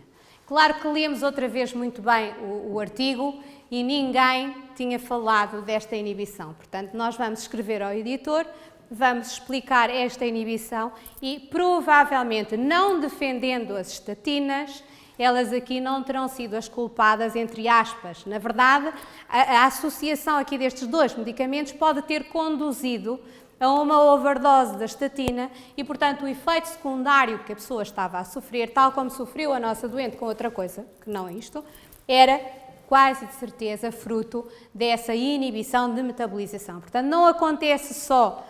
Claro que lemos outra vez muito bem o artigo e ninguém tinha falado desta inibição. Portanto, nós vamos escrever ao editor, vamos explicar esta inibição e, provavelmente, não defendendo as estatinas, elas aqui não terão sido as culpadas, entre aspas. Na verdade, a associação aqui destes dois medicamentos pode ter conduzido a uma overdose da estatina e, portanto, o efeito secundário que a pessoa estava a sofrer, tal como sofreu a nossa doente com outra coisa, que não isto, era quase de certeza fruto dessa inibição de metabolização. Portanto, não acontece só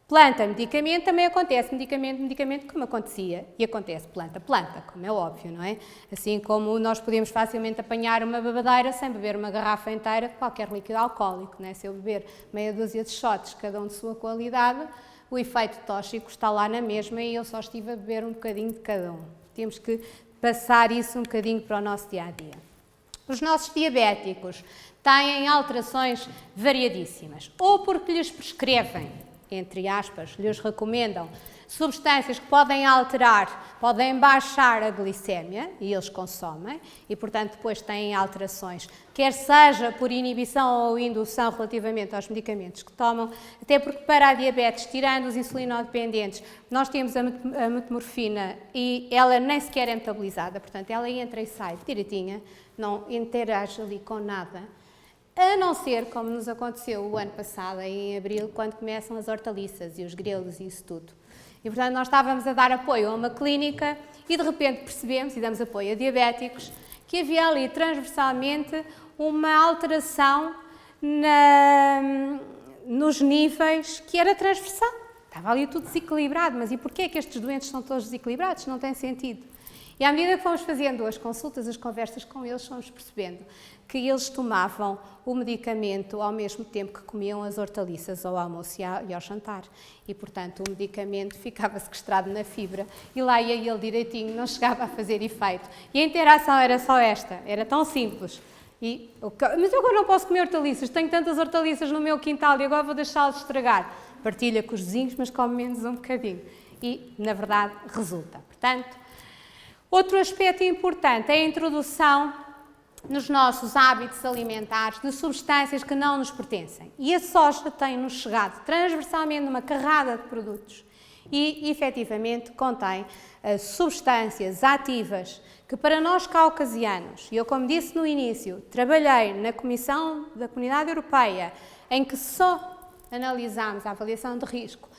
planta-medicamento, também acontece medicamento, como acontecia, e acontece planta-planta, como é óbvio, não é? Assim como nós podemos facilmente apanhar uma babadeira sem beber uma garrafa inteira de qualquer líquido alcoólico, não é? Se eu beber meia dúzia de shots, cada um de sua qualidade, o efeito tóxico está lá na mesma e eu só estive a beber um bocadinho de cada um. Temos que passar isso um bocadinho para o nosso dia-a-dia. Os nossos diabéticos têm alterações variadíssimas, ou porque lhes prescrevem, entre aspas, lhes recomendam substâncias que podem alterar, podem baixar a glicémia e eles consomem e, portanto, depois têm alterações, quer seja por inibição ou indução relativamente aos medicamentos que tomam, até porque para a diabetes, tirando os insulinodependentes, nós temos a metmorfina e ela nem sequer é metabolizada, portanto, ela entra e sai direitinha, não interage ali com nada. A não ser, como nos aconteceu o ano passado, em abril, quando começam as hortaliças e os grelos e isso tudo. E, portanto, nós estávamos a dar apoio a uma clínica e, de repente, percebemos, e damos apoio a diabéticos, que havia ali, transversalmente, uma alteração nos níveis que era transversal. Estava ali tudo desequilibrado, mas e porquê é que estes doentes são todos desequilibrados? Não tem sentido. E à medida que fomos fazendo as consultas, as conversas com eles, fomos percebendo que eles tomavam o medicamento ao mesmo tempo que comiam as hortaliças ao almoço e ao jantar. E, portanto, o medicamento ficava sequestrado na fibra e lá ia ele direitinho, não chegava a fazer efeito. E a interação era só esta, era tão simples. Mas eu agora não posso comer hortaliças, tenho tantas hortaliças no meu quintal e agora vou deixá-las estragar. Partilha com os vizinhos, mas come menos um bocadinho. E, na verdade, resulta. Portanto, outro aspecto importante é a introdução nos nossos hábitos alimentares de substâncias que não nos pertencem. E a soja tem-nos chegado transversalmente numa carrada de produtos e, efetivamente, contém substâncias ativas que para nós caucasianos, e eu como disse no início, trabalhei na Comissão da Comunidade Europeia, em que só analisámos a avaliação de risco,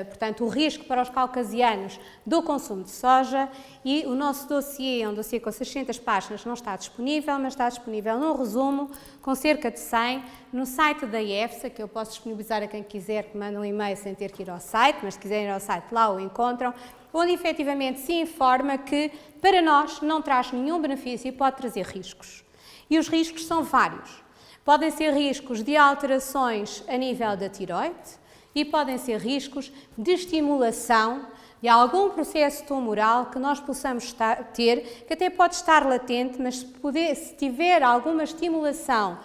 portanto, o risco para os caucasianos do consumo de soja, e o nosso dossiê é um dossiê com 600 páginas, não está disponível, mas está disponível num resumo, com cerca de 100, no site da EFSA, que eu posso disponibilizar a quem quiser que mande um e-mail sem ter que ir ao site, mas se quiserem ir ao site lá o encontram, onde efetivamente se informa que para nós não traz nenhum benefício e pode trazer riscos. E os riscos são vários. Podem ser riscos de alterações a nível da tiroide e podem ser riscos de estimulação de algum processo tumoral que nós possamos ter, que até pode estar latente, mas se tiver alguma estimulação,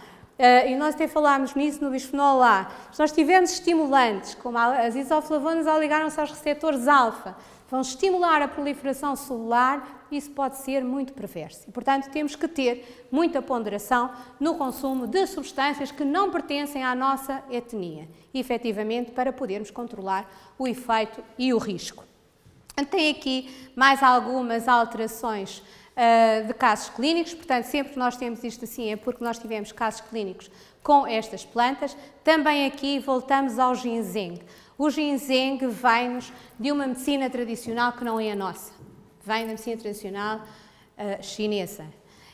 e nós até falámos nisso no bisfenol A, se nós tivermos estimulantes, como as isoflavonas ligaram-se aos receptores alfa, vão estimular a proliferação celular, isso pode ser muito perverso. E, portanto, temos que ter muita ponderação no consumo de substâncias que não pertencem à nossa etnia, efetivamente, para podermos controlar o efeito e o risco. Tem aqui mais algumas alterações de casos clínicos, portanto, sempre que nós temos isto assim é porque nós tivemos casos clínicos com estas plantas. Também aqui voltamos ao ginseng. O ginseng vem-nos de uma medicina tradicional que não é a nossa, vem da medicina tradicional chinesa.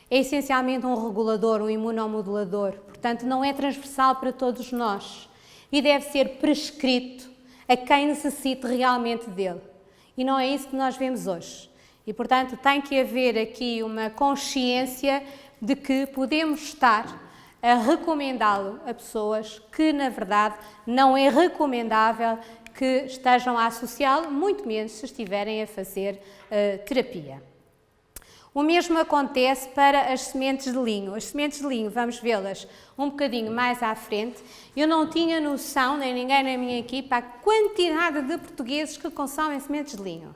É essencialmente um regulador, um imunomodulador, portanto não é transversal para todos nós e deve ser prescrito a quem necessite realmente dele. E não é isso que nós vemos hoje. E, portanto, tem que haver aqui uma consciência de que podemos estar a recomendá-lo a pessoas que, na verdade, não é recomendável que estejam a associá-lo, muito menos se estiverem a fazer terapia. O mesmo acontece para as sementes de linho. As sementes de linho, vamos vê-las um bocadinho mais à frente. Eu não tinha noção, nem ninguém na minha equipa, a quantidade de portugueses que consomem sementes de linho.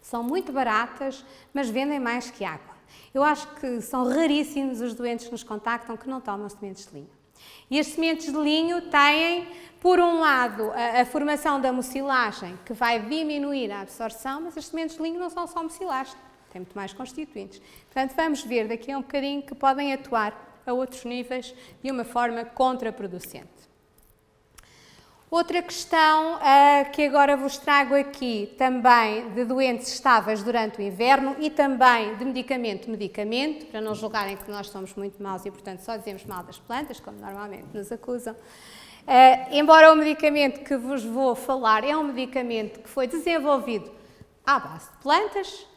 São muito baratas, mas vendem mais que água. Eu acho que são raríssimos os doentes que nos contactam que não tomam sementes de linho. E as sementes de linho têm, por um lado, a formação da mucilagem, que vai diminuir a absorção, mas as sementes de linho não são só mucilagem, têm muito mais constituintes. Portanto, vamos ver daqui a um bocadinho que podem atuar a outros níveis de uma forma contraproducente. Outra questão que agora vos trago aqui, também de doentes estáveis durante o inverno e também de medicamento, para não julgarem que nós somos muito maus e, portanto, só dizemos mal das plantas, como normalmente nos acusam. Embora o medicamento que vos vou falar é um medicamento que foi desenvolvido à base de plantas,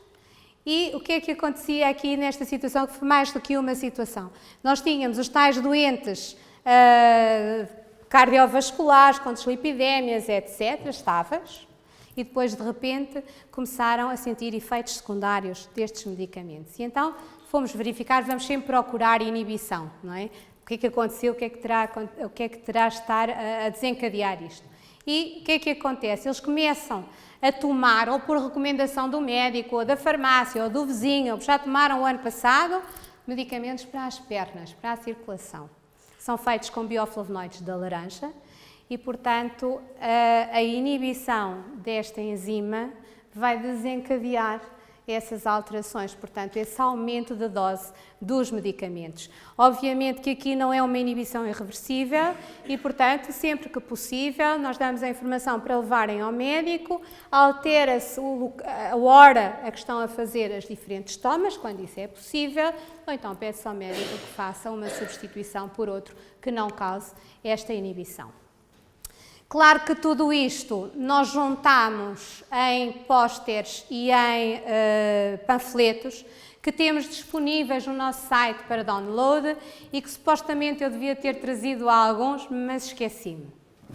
e o que é que acontecia aqui nesta situação, que foi mais do que uma situação? Nós tínhamos os tais doentes cardiovasculares, com dislipidémias, etc., estáveis, e depois, de repente, começaram a sentir efeitos secundários destes medicamentos. E então, fomos verificar, vamos sempre procurar inibição, não é? O que é que aconteceu, o que é que terá estar a desencadear isto? E o que é que acontece? Eles começam a tomar, ou por recomendação do médico, ou da farmácia, ou do vizinho, ou já tomaram o ano passado, medicamentos para as pernas, para a circulação. São feitos com bioflavonoides da laranja e, portanto, a inibição desta enzima vai desencadear essas alterações, portanto, esse aumento da dose dos medicamentos. Obviamente que aqui não é uma inibição irreversível e, portanto, sempre que possível, nós damos a informação para levarem ao médico, altera-se a hora a que estão a fazer as diferentes tomas, quando isso é possível, ou então pede-se ao médico que faça uma substituição por outro que não cause esta inibição. Claro que tudo isto nós juntamos em pósteres e em panfletos que temos disponíveis no nosso site para download e que supostamente eu devia ter trazido alguns, mas esqueci-me.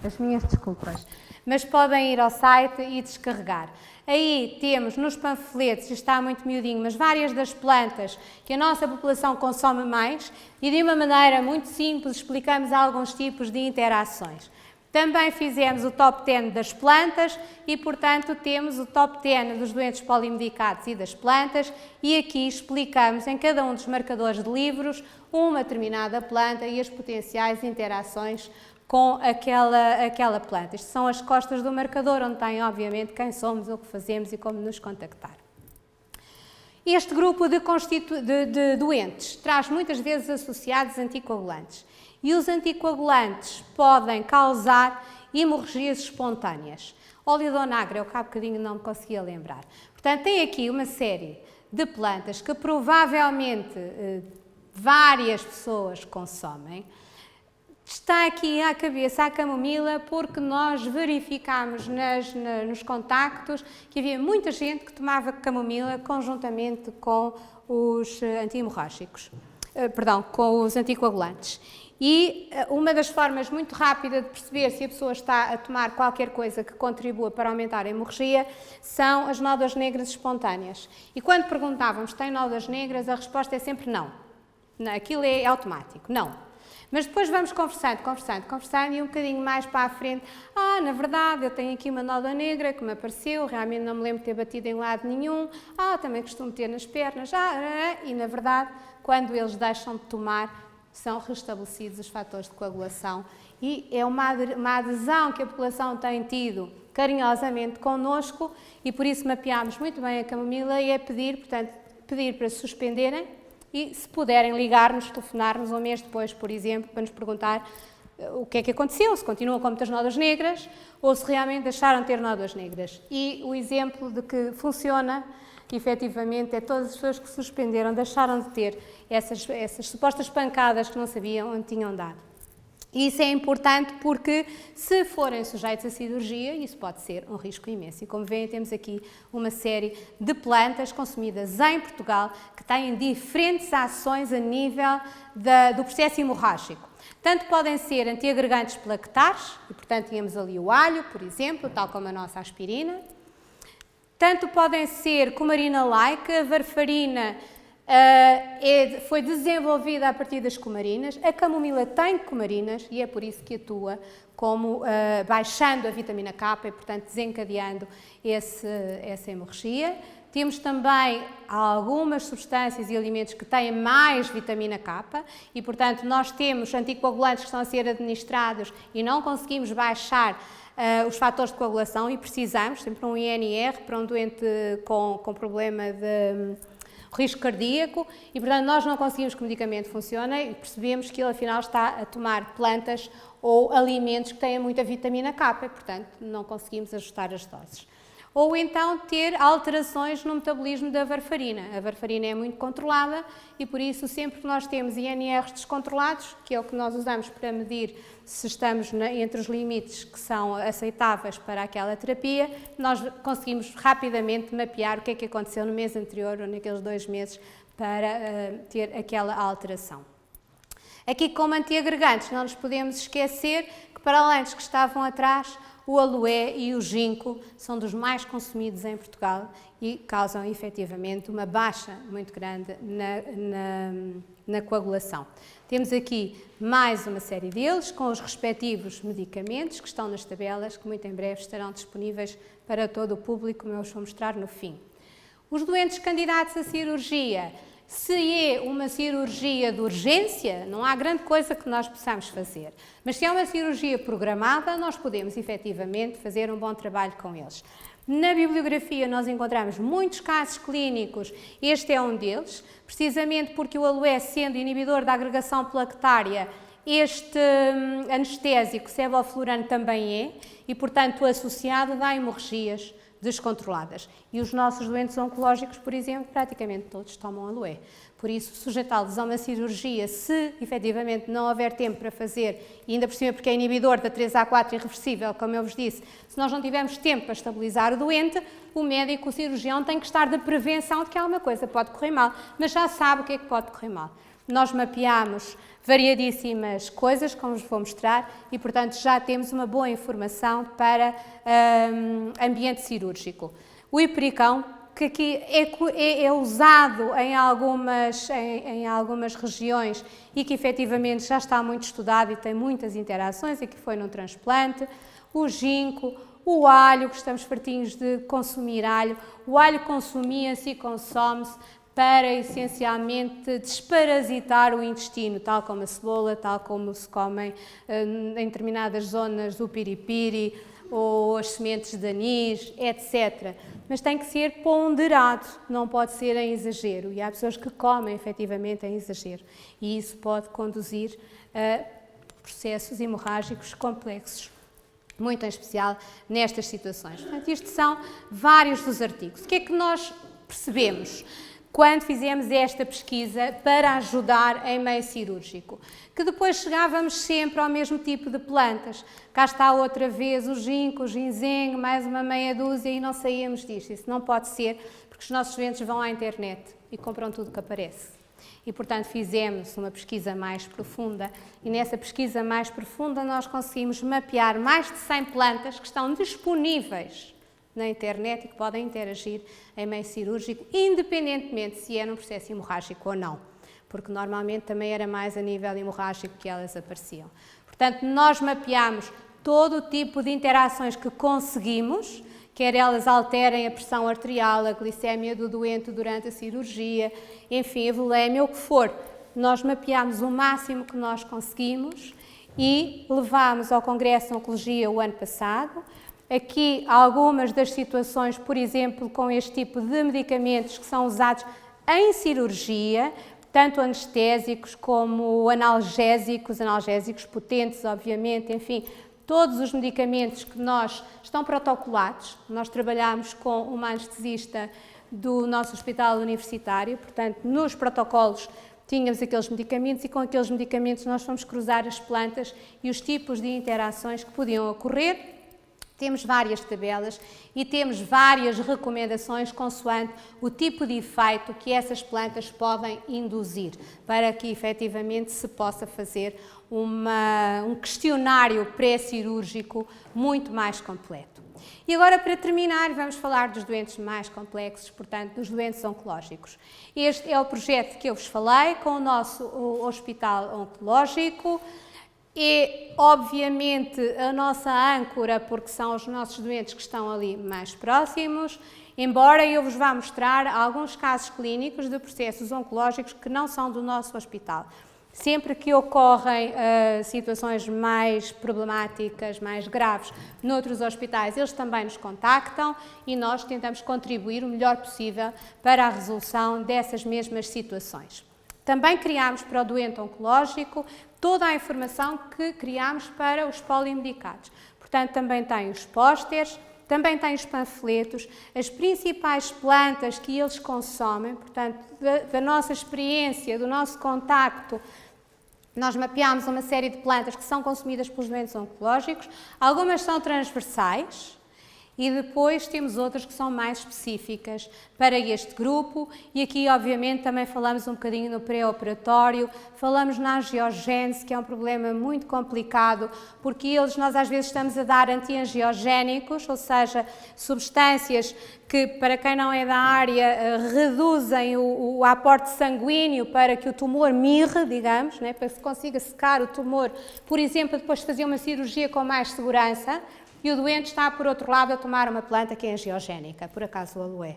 As minhas desculpas. Mas podem ir ao site e descarregar. Aí temos nos panfletos, está muito miudinho, mas várias das plantas que a nossa população consome mais e de uma maneira muito simples explicamos alguns tipos de interações. Também fizemos o top 10 das plantas e, portanto, temos o top 10 dos doentes polimedicados e das plantas e aqui explicamos em cada um dos marcadores de livros uma determinada planta e as potenciais interações com aquela planta. Isto são as costas do marcador, onde tem, obviamente, quem somos, o que fazemos e como nos contactar. Este grupo de doentes traz muitas vezes associados anticoagulantes. E os anticoagulantes podem causar hemorragias espontâneas. Oleodonagra, eu há bocadinho não me conseguia lembrar. Portanto, tem aqui uma série de plantas que provavelmente várias pessoas consomem. Está aqui à cabeça a camomila porque nós verificámos nos contactos que havia muita gente que tomava camomila conjuntamente com os anti-hemorrágicos, com os anticoagulantes. E uma das formas muito rápidas de perceber se a pessoa está a tomar qualquer coisa que contribua para aumentar a hemorragia são as nódoas negras espontâneas. E quando perguntávamos se tem nódoas negras, a resposta é sempre não. Aquilo é automático, não. Mas depois vamos conversando e um bocadinho mais para a frente. Na verdade, eu tenho aqui uma nódoa negra que me apareceu, realmente não me lembro de ter batido em lado nenhum. Também costumo ter nas pernas. E na verdade, quando eles deixam de tomar, são restabelecidos os fatores de coagulação. E é uma adesão que a população tem tido carinhosamente connosco e por isso mapeámos muito bem a camomila e é pedir para se suspenderem e, se puderem, ligar-nos, telefonar-nos um mês depois, por exemplo, para nos perguntar o que é que aconteceu, se continuam com muitas nódoas negras ou se realmente deixaram de ter nódoas negras. E o exemplo de que funciona, efetivamente, é todas as pessoas que se suspenderam, deixaram de ter essas supostas pancadas que não sabiam onde tinham dado. E isso é importante porque, se forem sujeitos a cirurgia, isso pode ser um risco imenso. E como veem, temos aqui uma série de plantas consumidas em Portugal que têm diferentes ações a nível do processo hemorrágico. Tanto podem ser antiagregantes plaquetares, e portanto tínhamos ali o alho, por exemplo, tal como a nossa aspirina. Tanto podem ser cumarina-like, a varfarina foi desenvolvida a partir das cumarinas, a camomila tem cumarinas e é por isso que atua como baixando a vitamina K e, portanto, desencadeando essa hemorragia. Temos também algumas substâncias e alimentos que têm mais vitamina K e, portanto, nós temos anticoagulantes que estão a ser administrados e não conseguimos baixar os fatores de coagulação e precisamos, sempre um INR para um doente com problema de risco cardíaco e, portanto, nós não conseguimos que o medicamento funcione e percebemos que ele, afinal, está a tomar plantas ou alimentos que têm muita vitamina K e, portanto, não conseguimos ajustar as doses. Ou então ter alterações no metabolismo da varfarina. A varfarina é muito controlada e, por isso, sempre que nós temos INRs descontrolados, que é o que nós usamos para medir se estamos entre os limites que são aceitáveis para aquela terapia, nós conseguimos rapidamente mapear o que é que aconteceu no mês anterior ou naqueles 2 meses para ter aquela alteração. Aqui, como antiagregantes, não nos podemos esquecer que, para além dos que estavam atrás, o aloé e o ginkgo são dos mais consumidos em Portugal e causam efetivamente uma baixa muito grande na coagulação. Temos aqui mais uma série deles com os respectivos medicamentos que estão nas tabelas que muito em breve estarão disponíveis para todo o público, como eu vos vou mostrar no fim. Os doentes candidatos à cirurgia. Se é uma cirurgia de urgência, não há grande coisa que nós possamos fazer. Mas se é uma cirurgia programada, nós podemos efetivamente fazer um bom trabalho com eles. Na bibliografia nós encontramos muitos casos clínicos, este é um deles, precisamente porque o aloé, sendo inibidor da agregação plaquetária, este anestésico sevoflurano também é, e portanto associado a hemorragias descontroladas. E os nossos doentes oncológicos, por exemplo, praticamente todos tomam aloe. Por isso, sujeitá-los a uma cirurgia, se efetivamente não houver tempo para fazer, e ainda por cima porque é inibidor da 3A4 irreversível, como eu vos disse, se nós não tivermos tempo para estabilizar o doente, o médico, o cirurgião, tem que estar de prevenção de que alguma coisa pode correr mal, mas já sabe o que é que pode correr mal. Nós mapeamos variadíssimas coisas, como vos vou mostrar, e, portanto, já temos uma boa informação para ambiente cirúrgico. O hipericão, que aqui é usado em algumas regiões e que efetivamente já está muito estudado e tem muitas interações, e que foi num transplante, o ginkgo, o alho, que estamos fartinhos de consumir alho. O alho consumia-se e consome-se para essencialmente desparasitar o intestino, tal como a cebola, tal como se comem em determinadas zonas o piripiri ou as sementes de anis, etc. Mas tem que ser ponderado, não pode ser em exagero. E há pessoas que comem efetivamente em exagero. E isso pode conduzir a processos hemorrágicos complexos, muito em especial nestas situações. Portanto, isto são vários dos artigos. O que é que nós percebemos quando fizemos esta pesquisa para ajudar em meio cirúrgico? Que depois chegávamos sempre ao mesmo tipo de plantas. Cá está outra vez o ginkgo, o ginseng, mais uma meia dúzia, e não saíamos disto. Isso não pode ser, porque os nossos doentes vão à internet e compram tudo que aparece. E, portanto, fizemos uma pesquisa mais profunda, e nessa pesquisa mais profunda nós conseguimos mapear mais de 100 plantas que estão disponíveis na internet e que podem interagir em meio cirúrgico, independentemente se é num processo hemorrágico ou não, porque normalmente também era mais a nível hemorrágico que elas apareciam. Portanto, nós mapeamos todo o tipo de interações que conseguimos, quer elas alterem a pressão arterial, a glicémia do doente durante a cirurgia, enfim, a volémia, o que for. Nós mapeámos o máximo que nós conseguimos e levámos ao Congresso de Oncologia o ano passado. Aqui algumas das situações, por exemplo, com este tipo de medicamentos que são usados em cirurgia, tanto anestésicos como analgésicos potentes, obviamente, enfim, todos os medicamentos que estão protocolados. Nós trabalhamos com uma anestesista do nosso hospital universitário, portanto, nos protocolos tínhamos aqueles medicamentos e com aqueles medicamentos nós fomos cruzar as plantas e os tipos de interações que podiam ocorrer. Temos várias tabelas e temos várias recomendações consoante o tipo de efeito que essas plantas podem induzir, para que efetivamente se possa fazer um questionário pré-cirúrgico muito mais completo. E agora, para terminar, vamos falar dos doentes mais complexos, portanto, dos doentes oncológicos. Este é o projeto que eu vos falei com o nosso hospital oncológico. E, obviamente, a nossa âncora, porque são os nossos doentes que estão ali mais próximos, embora eu vos vá mostrar alguns casos clínicos de processos oncológicos que não são do nosso hospital. Sempre que ocorrem situações mais problemáticas, mais graves, noutros hospitais, eles também nos contactam e nós tentamos contribuir o melhor possível para a resolução dessas mesmas situações. Também criámos para o doente oncológico toda a informação que criámos para os polimedicados. Portanto, também tem os pósteres, também tem os panfletos, as principais plantas que eles consomem, portanto, da nossa experiência, do nosso contacto, nós mapeámos uma série de plantas que são consumidas pelos doentes oncológicos, algumas são transversais, e depois temos outras que são mais específicas para este grupo, e aqui obviamente também falamos um bocadinho no pré-operatório, falamos na angiogênese, que é um problema muito complicado, porque nós às vezes estamos a dar antiangiogénicos, ou seja, substâncias que, para quem não é da área, reduzem o aporte sanguíneo para que o tumor mirre, digamos, né, para que se consiga secar o tumor, por exemplo, depois de fazer uma cirurgia com mais segurança. E o doente está, por outro lado, a tomar uma planta que é angiogénica, por acaso o aloe.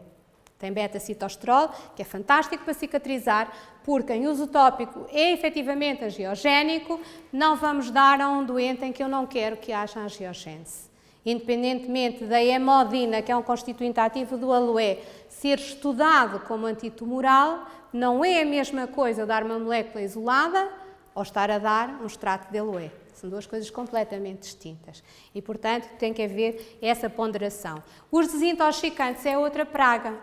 Tem beta-citosterol, que é fantástico para cicatrizar, porque em uso tópico é efetivamente angiogénico, não vamos dar a um doente em que eu não quero que haja angiogênese. Independentemente da hemodina, que é um constituinte ativo do aloe, ser estudado como antitumoral, não é a mesma coisa dar uma molécula isolada ou estar a dar um extrato de aloe. São duas coisas completamente distintas. E, portanto, tem que haver essa ponderação. Os desintoxicantes é outra praga.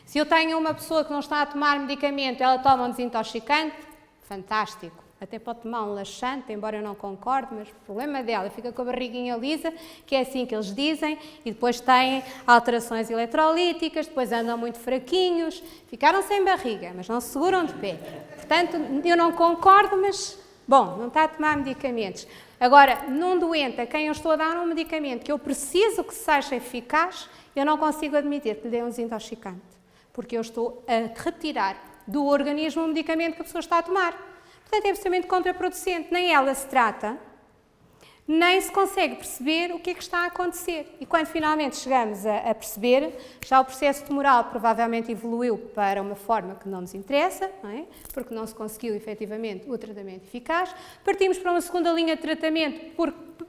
Se eu tenho uma pessoa que não está a tomar medicamento, ela toma um desintoxicante, fantástico. Até pode tomar um laxante, embora eu não concorde, mas o problema dela fica com a barriguinha lisa, que é assim que eles dizem, e depois têm alterações eletrolíticas, depois andam muito fraquinhos, ficaram sem barriga, mas não se seguram de pé. Portanto, eu não concordo, mas, bom, não está a tomar medicamentos. Agora, num doente a quem eu estou a dar um medicamento que eu preciso que seja eficaz, eu não consigo admitir que lhe dê um desintoxicante, porque eu estou a retirar do organismo um medicamento que a pessoa está a tomar. Portanto, é absolutamente contraproducente. Nem ela se trata, nem se consegue perceber o que é que está a acontecer. E quando finalmente chegamos a perceber, já o processo tumoral provavelmente evoluiu para uma forma que não nos interessa, não é? Porque não se conseguiu efetivamente o tratamento eficaz. Partimos para uma segunda linha de tratamento porque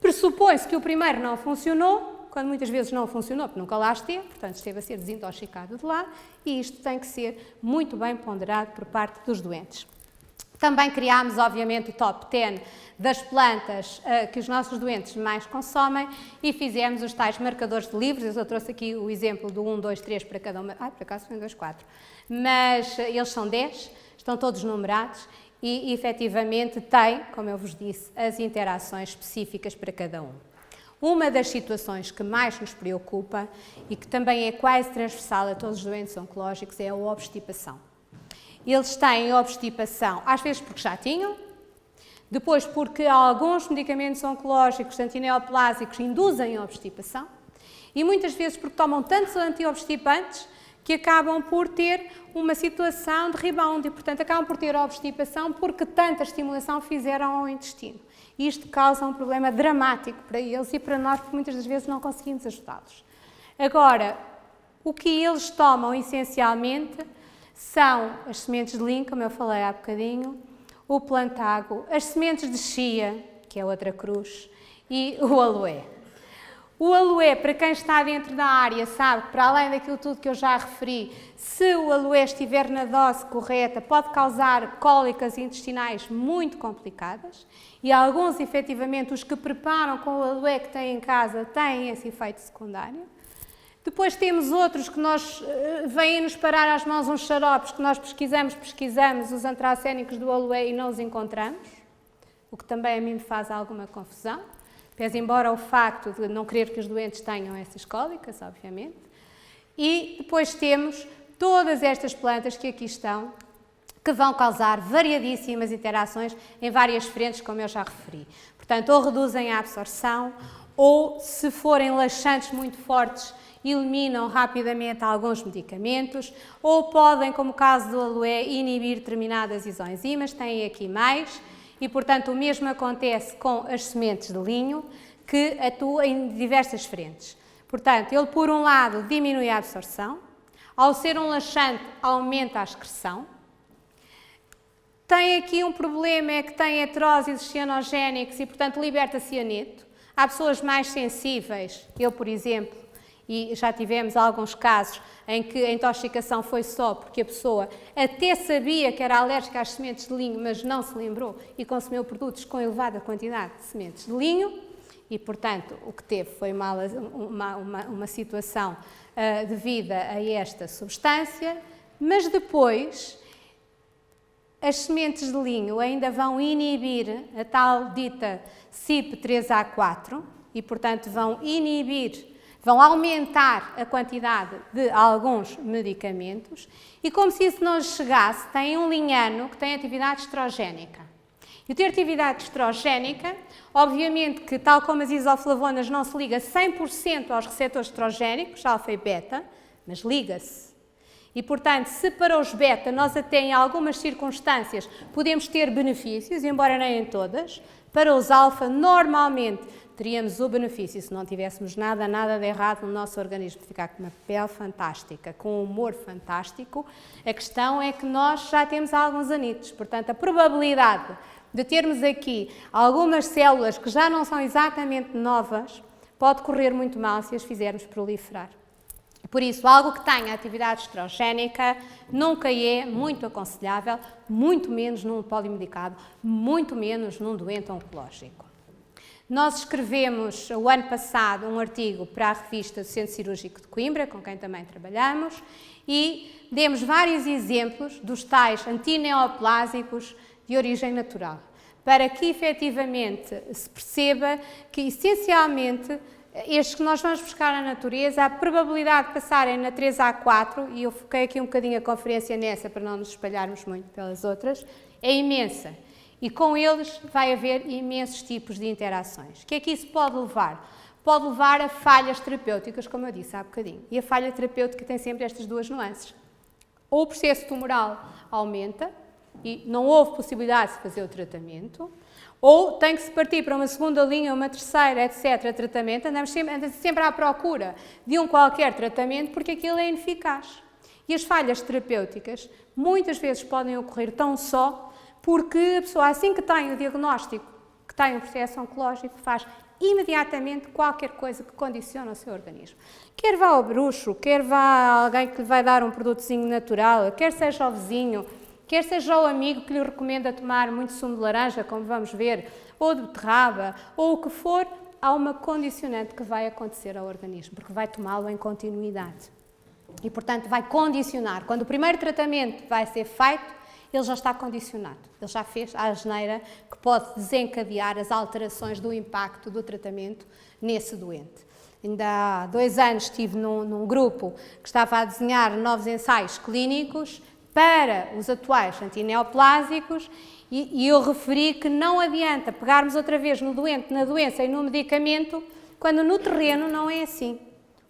pressupõe-se que o primeiro não funcionou, quando muitas vezes não funcionou, porque nunca lá esteve, portanto esteve a ser desintoxicado de lá, e isto tem que ser muito bem ponderado por parte dos doentes. Também criámos, obviamente, o top 10 das plantas que os nossos doentes mais consomem e fizemos os tais marcadores de livros. Eu trouxe aqui o exemplo do 1, 2, 3 para cada uma. Por acaso foi 1, 2, 4. Mas eles são 10, estão todos numerados e, efetivamente, têm, como eu vos disse, as interações específicas para cada um. Uma das situações que mais nos preocupa e que também é quase transversal a todos os doentes oncológicos é a obstipação. Eles têm obstipação, às vezes porque já tinham, depois porque alguns medicamentos oncológicos antineoplásicos induzem a obstipação e muitas vezes porque tomam tantos antiobstipantes que acabam por ter uma situação de rebound e, portanto, acabam por ter obstipação porque tanta estimulação fizeram ao intestino. Isto causa um problema dramático para eles e para nós, porque muitas das vezes não conseguimos ajudá-los. Agora, o que eles tomam essencialmente são as sementes de linho, como eu falei há bocadinho, o plantago, as sementes de chia, que é outra cruz, e o aloé. O aloé, para quem está dentro da área, sabe que para além daquilo tudo que eu já referi, se o aloé estiver na dose correta, pode causar cólicas intestinais muito complicadas e alguns, efetivamente, os que preparam com o aloé que têm em casa, têm esse efeito secundário. Depois temos outros que vêm-nos parar às mãos uns xaropes que nós pesquisamos os antracénicos do aloé e não os encontramos, o que também a mim me faz alguma confusão, pese embora o facto de não querer que os doentes tenham essas cólicas, obviamente. E depois temos todas estas plantas que aqui estão, que vão causar variadíssimas interações em várias frentes, como eu já referi. Portanto, ou reduzem a absorção, ou se forem laxantes muito fortes, eliminam rapidamente alguns medicamentos, ou podem, como o caso do aloé, inibir determinadas isoenzimas, têm aqui mais, e portanto o mesmo acontece com as sementes de linho, que atuam em diversas frentes. Portanto, ele por um lado diminui a absorção, ao ser um laxante aumenta a excreção, tem aqui um problema, é que tem heterósidos cianogénicos e portanto liberta cianeto. Há pessoas mais sensíveis, eu por exemplo, e já tivemos alguns casos em que a intoxicação foi só porque a pessoa até sabia que era alérgica às sementes de linho, mas não se lembrou e consumiu produtos com elevada quantidade de sementes de linho e, portanto, o que teve foi uma situação devida a esta substância, mas depois as sementes de linho ainda vão inibir a tal dita CYP3A4 e, portanto, vão aumentar a quantidade de alguns medicamentos e, como se isso não lhes chegasse, tem um linhano que tem atividade estrogénica. E o ter atividade estrogénica, obviamente que, tal como as isoflavonas, não se liga 100% aos receptores estrogénicos, alfa e beta, mas liga-se. E, portanto, se para os beta nós até em algumas circunstâncias podemos ter benefícios, embora nem em todas, para os alfa normalmente teríamos o benefício, se não tivéssemos nada de errado no nosso organismo, de ficar com uma pele fantástica, com um humor fantástico. A questão é que nós já temos alguns anitos, portanto a probabilidade de termos aqui algumas células que já não são exatamente novas pode correr muito mal se as fizermos proliferar. Por isso, algo que tenha atividade estrogénica nunca é muito aconselhável, muito menos num polimedicado, muito menos num doente oncológico. Nós escrevemos, o ano passado, um artigo para a revista do Centro Cirúrgico de Coimbra, com quem também trabalhamos, e demos vários exemplos dos tais antineoplásicos de origem natural, para que efetivamente se perceba que, essencialmente, estes que nós vamos buscar na natureza, a probabilidade de passarem na 3A4, e eu foquei aqui um bocadinho a conferência nessa para não nos espalharmos muito pelas outras, é imensa. E com eles vai haver imensos tipos de interações. O que é que isso pode levar? Pode levar a falhas terapêuticas, como eu disse há bocadinho. E a falha terapêutica tem sempre estas duas nuances. Ou o processo tumoral aumenta e não houve possibilidade de fazer o tratamento, ou tem que se partir para uma segunda linha, uma terceira, etc. tratamento, andamos sempre à procura de um qualquer tratamento porque aquilo é ineficaz. E as falhas terapêuticas muitas vezes podem ocorrer tão só porque a pessoa, assim que tem o diagnóstico, que tem um processo oncológico, faz imediatamente qualquer coisa que condiciona o seu organismo. Quer vá ao bruxo, quer vá a alguém que lhe vai dar um produtozinho natural, quer seja o vizinho, quer seja o amigo que lhe recomenda tomar muito sumo de laranja, como vamos ver, ou de beterraba, ou o que for, há uma condicionante que vai acontecer ao organismo, porque vai tomá-lo em continuidade. E, portanto, vai condicionar. Quando o primeiro tratamento vai ser feito, ele já está condicionado, ele já fez a asneira que pode desencadear as alterações do impacto do tratamento nesse doente. Ainda há 2 anos estive num grupo que estava a desenhar novos ensaios clínicos para os atuais antineoplásicos e eu referi que não adianta pegarmos outra vez no doente, na doença e no medicamento, quando no terreno não é assim.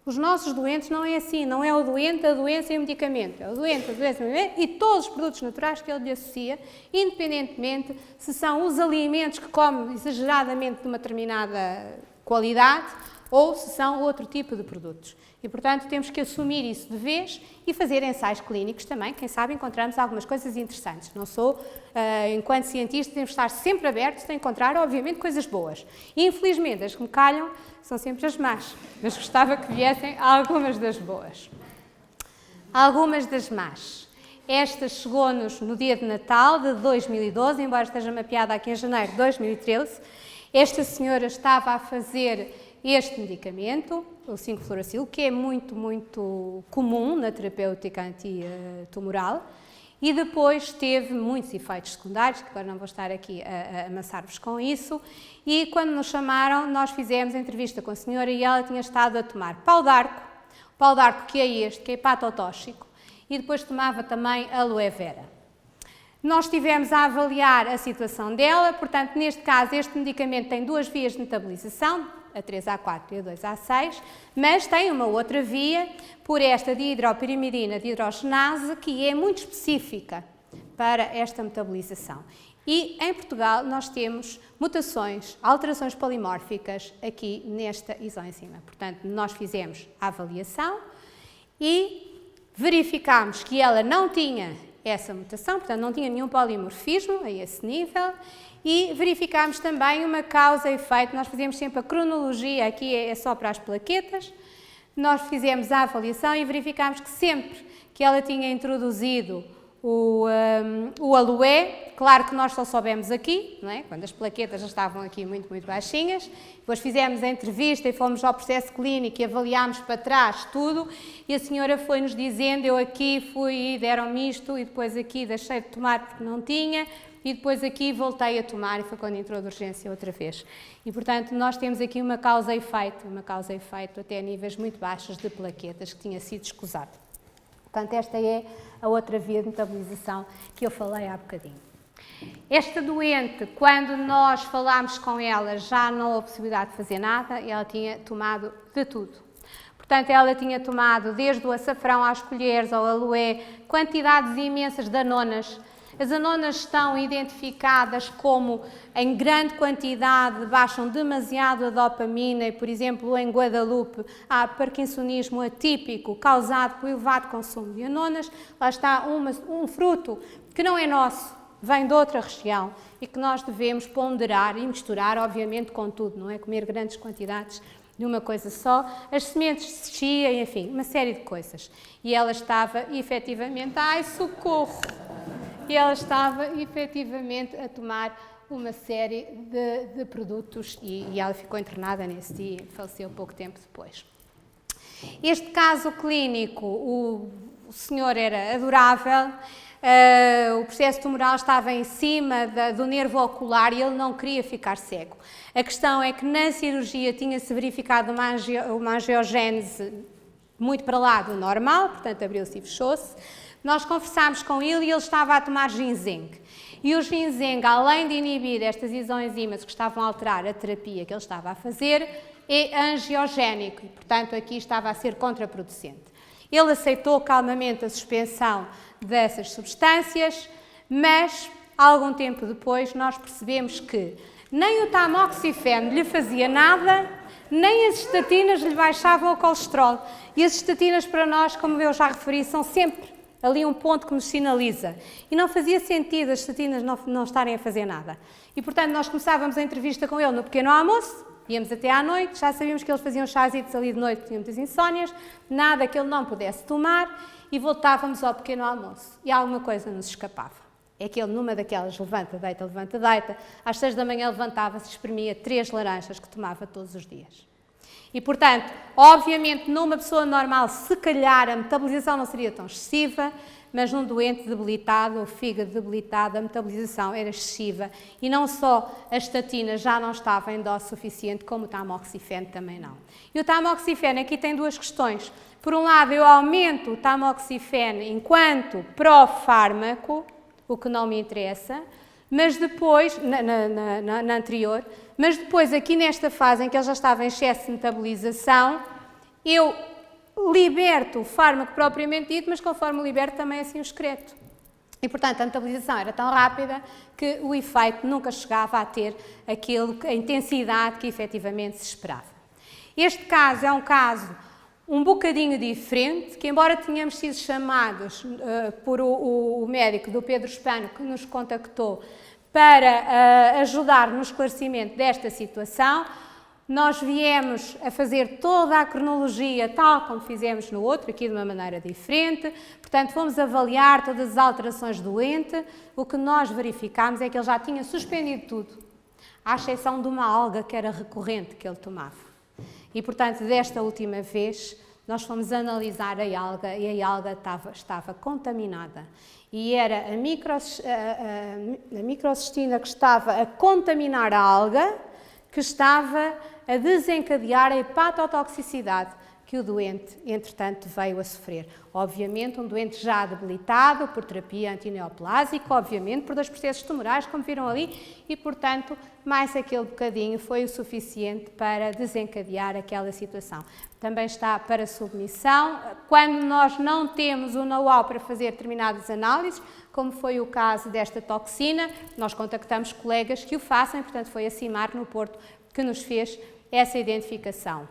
Os nossos doentes não é assim, não é o doente, a doença e o medicamento. É o doente, a doença e todos os produtos naturais que ele lhe associa, independentemente se são os alimentos que come exageradamente de uma determinada qualidade ou se são outro tipo de produtos. E, portanto, temos que assumir isso de vez e fazer ensaios clínicos também. Quem sabe encontramos algumas coisas interessantes. Não sou, enquanto cientista, temos de estar sempre abertos a encontrar, obviamente, coisas boas. E, infelizmente, as que me calham são sempre as más. Mas gostava que viessem algumas das boas. Algumas das más. Esta chegou-nos no dia de Natal de 2012, embora esteja mapeada aqui em janeiro de 2013. Esta senhora estava a fazer este medicamento, o 5-fluoracil, que é muito, muito comum na terapêutica antitumoral, e depois teve muitos efeitos secundários, que agora não vou estar aqui a amassar-vos com isso, e quando nos chamaram, nós fizemos a entrevista com a senhora e ela tinha estado a tomar pau d'arco que é este, que é hepatotóxico, e depois tomava também aloe vera. Nós estivemos a avaliar a situação dela, portanto, neste caso, este medicamento tem 2 vias de metabolização, a 3A4 e a 2A6, mas tem uma outra via, por esta dihidropirimidina de hidrogenase, que é muito específica para esta metabolização. E em Portugal nós temos mutações, alterações polimórficas aqui nesta isoenzima. Portanto, nós fizemos a avaliação e verificámos que ela não tinha essa mutação, portanto não tinha nenhum polimorfismo a esse nível, e verificámos também uma causa e efeito. Nós fizemos sempre a cronologia, aqui é só para as plaquetas. Nós fizemos a avaliação e verificámos que sempre que ela tinha introduzido o aloe, claro que nós só soubemos aqui, não é? Quando as plaquetas já estavam aqui muito, muito baixinhas, depois fizemos a entrevista e fomos ao processo clínico e avaliámos para trás tudo, e a senhora foi-nos dizendo, eu aqui fui, deram-me isto, e depois aqui deixei de tomar porque não tinha, e depois aqui voltei a tomar, e foi quando entrou de urgência outra vez. E, portanto, nós temos aqui uma causa e efeito até a níveis muito baixos de plaquetas que tinha sido escusado. Portanto, esta é a outra via de metabolização que eu falei há bocadinho. Esta doente, quando nós falámos com ela, já não houve possibilidade de fazer nada, e ela tinha tomado de tudo. Portanto, ela tinha tomado desde o açafrão às colheres, ao aloe, quantidades imensas de anonas. As anonas estão identificadas como, em grande quantidade, baixam demasiado a dopamina e, por exemplo, em Guadalupe há parkinsonismo atípico causado pelo elevado consumo de anonas. Lá está um fruto que não é nosso, vem de outra região e que nós devemos ponderar e misturar, obviamente, com tudo, não é? Comer grandes quantidades de uma coisa só, as sementes de chia, enfim, uma série de coisas. E ela estava efetivamente, ai socorro! E ela estava efetivamente a tomar uma série de produtos e ela ficou internada nesse dia e faleceu pouco tempo depois. Este caso clínico, o senhor era adorável, o processo tumoral estava em cima do nervo ocular e ele não queria ficar cego. A questão é que na cirurgia tinha-se verificado uma angiogénese muito para lá do normal, portanto abriu-se e fechou-se. Nós conversámos com ele e ele estava a tomar ginseng. E o ginseng, além de inibir estas isoenzimas que estavam a alterar a terapia que ele estava a fazer, é angiogénico e, portanto, aqui estava a ser contraproducente. Ele aceitou calmamente a suspensão dessas substâncias, mas, algum tempo depois, nós percebemos que nem o tamoxifeno lhe fazia nada, nem as estatinas lhe baixavam o colesterol. E as estatinas, para nós, como eu já referi, são sempre ali um ponto que nos sinaliza. E não fazia sentido as estatinas não estarem a fazer nada. E, portanto, nós começávamos a entrevista com ele no pequeno almoço, íamos até à noite, já sabíamos que eles faziam chazitos ali de noite, tinham muitas insónias, nada que ele não pudesse tomar, e voltávamos ao pequeno almoço. E alguma coisa nos escapava. É que ele, numa daquelas levanta, deita, às 6 da manhã levantava-se e espremia 3 laranjas que tomava todos os dias. E, portanto, obviamente, numa pessoa normal, se calhar a metabolização não seria tão excessiva, mas num doente debilitado, o fígado debilitado, a metabolização era excessiva. E não só a estatina já não estava em dose suficiente, como o tamoxifeno também não. E o tamoxifeno aqui tem 2 questões. Por um lado, eu aumento o tamoxifeno enquanto pró-fármaco, o que não me interessa, mas depois, na anterior, mas depois aqui nesta fase em que ele já estava em excesso de metabolização, eu liberto o fármaco propriamente dito, mas conforme liberto também assim o excreto. E, portanto, a metabolização era tão rápida que o efeito nunca chegava a ter a intensidade que efetivamente se esperava. Este caso é um caso um bocadinho diferente, que embora tenhamos sido chamados por o médico do Pedro Espano, que nos contactou para ajudar no esclarecimento desta situação, nós viemos a fazer toda a cronologia tal como fizemos no outro, aqui de uma maneira diferente, portanto fomos avaliar todas as alterações do doente, o que nós verificámos é que ele já tinha suspendido tudo, à exceção de uma alga que era recorrente que ele tomava. E, portanto, desta última vez, nós fomos analisar a alga e a alga estava contaminada. E era a microcystina que estava a contaminar a alga, que estava a desencadear a hepatotoxicidade que o doente, entretanto, veio a sofrer. Obviamente, um doente já debilitado por terapia antineoplásica, obviamente, por 2 processos tumorais, como viram ali, e, portanto, mais aquele bocadinho foi o suficiente para desencadear aquela situação. Também está para submissão. Quando nós não temos o know-how para fazer determinadas análises, como foi o caso desta toxina, nós contactamos colegas que o façam, e, portanto, foi a CIMAR no Porto que nos fez essa identificação.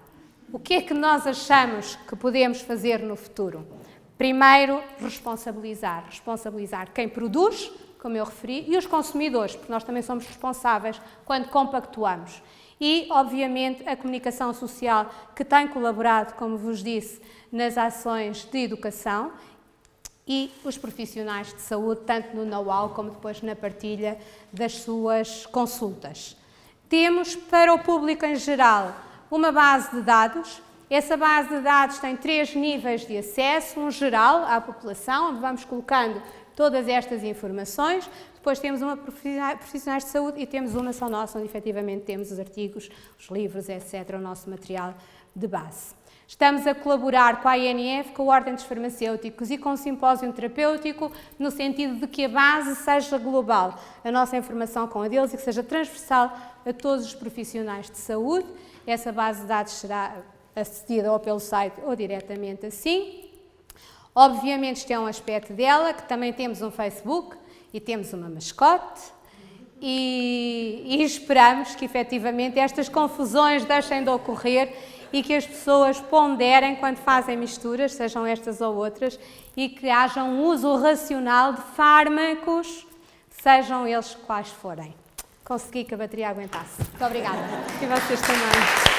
O que é que nós achamos que podemos fazer no futuro? Primeiro, responsabilizar quem produz, como eu referi, e os consumidores, porque nós também somos responsáveis quando compactuamos. E, obviamente, a comunicação social que tem colaborado, como vos disse, nas ações de educação e os profissionais de saúde, tanto no know-how como depois na partilha das suas consultas. Temos, para o público em geral, uma base de dados. Essa base de dados tem 3 níveis de acesso, um geral à população, onde vamos colocando todas estas informações. Depois temos uma profissionais de saúde e temos uma só nossa, onde efetivamente temos os artigos, os livros, etc., o nosso material de base. Estamos a colaborar com a ANF, com a Ordem dos Farmacêuticos e com o Simpósio Terapêutico, no sentido de que a base seja global, a nossa informação com a deles e que seja transversal a todos os profissionais de saúde. Essa base de dados será acedida ou pelo site ou diretamente assim. Obviamente, este é um aspecto dela, que também temos um Facebook e temos uma mascote e esperamos que, efetivamente, estas confusões deixem de ocorrer e que as pessoas ponderem quando fazem misturas, sejam estas ou outras, e que haja um uso racional de fármacos, sejam eles quais forem. Consegui que a bateria aguentasse. Muito obrigada. E vocês também.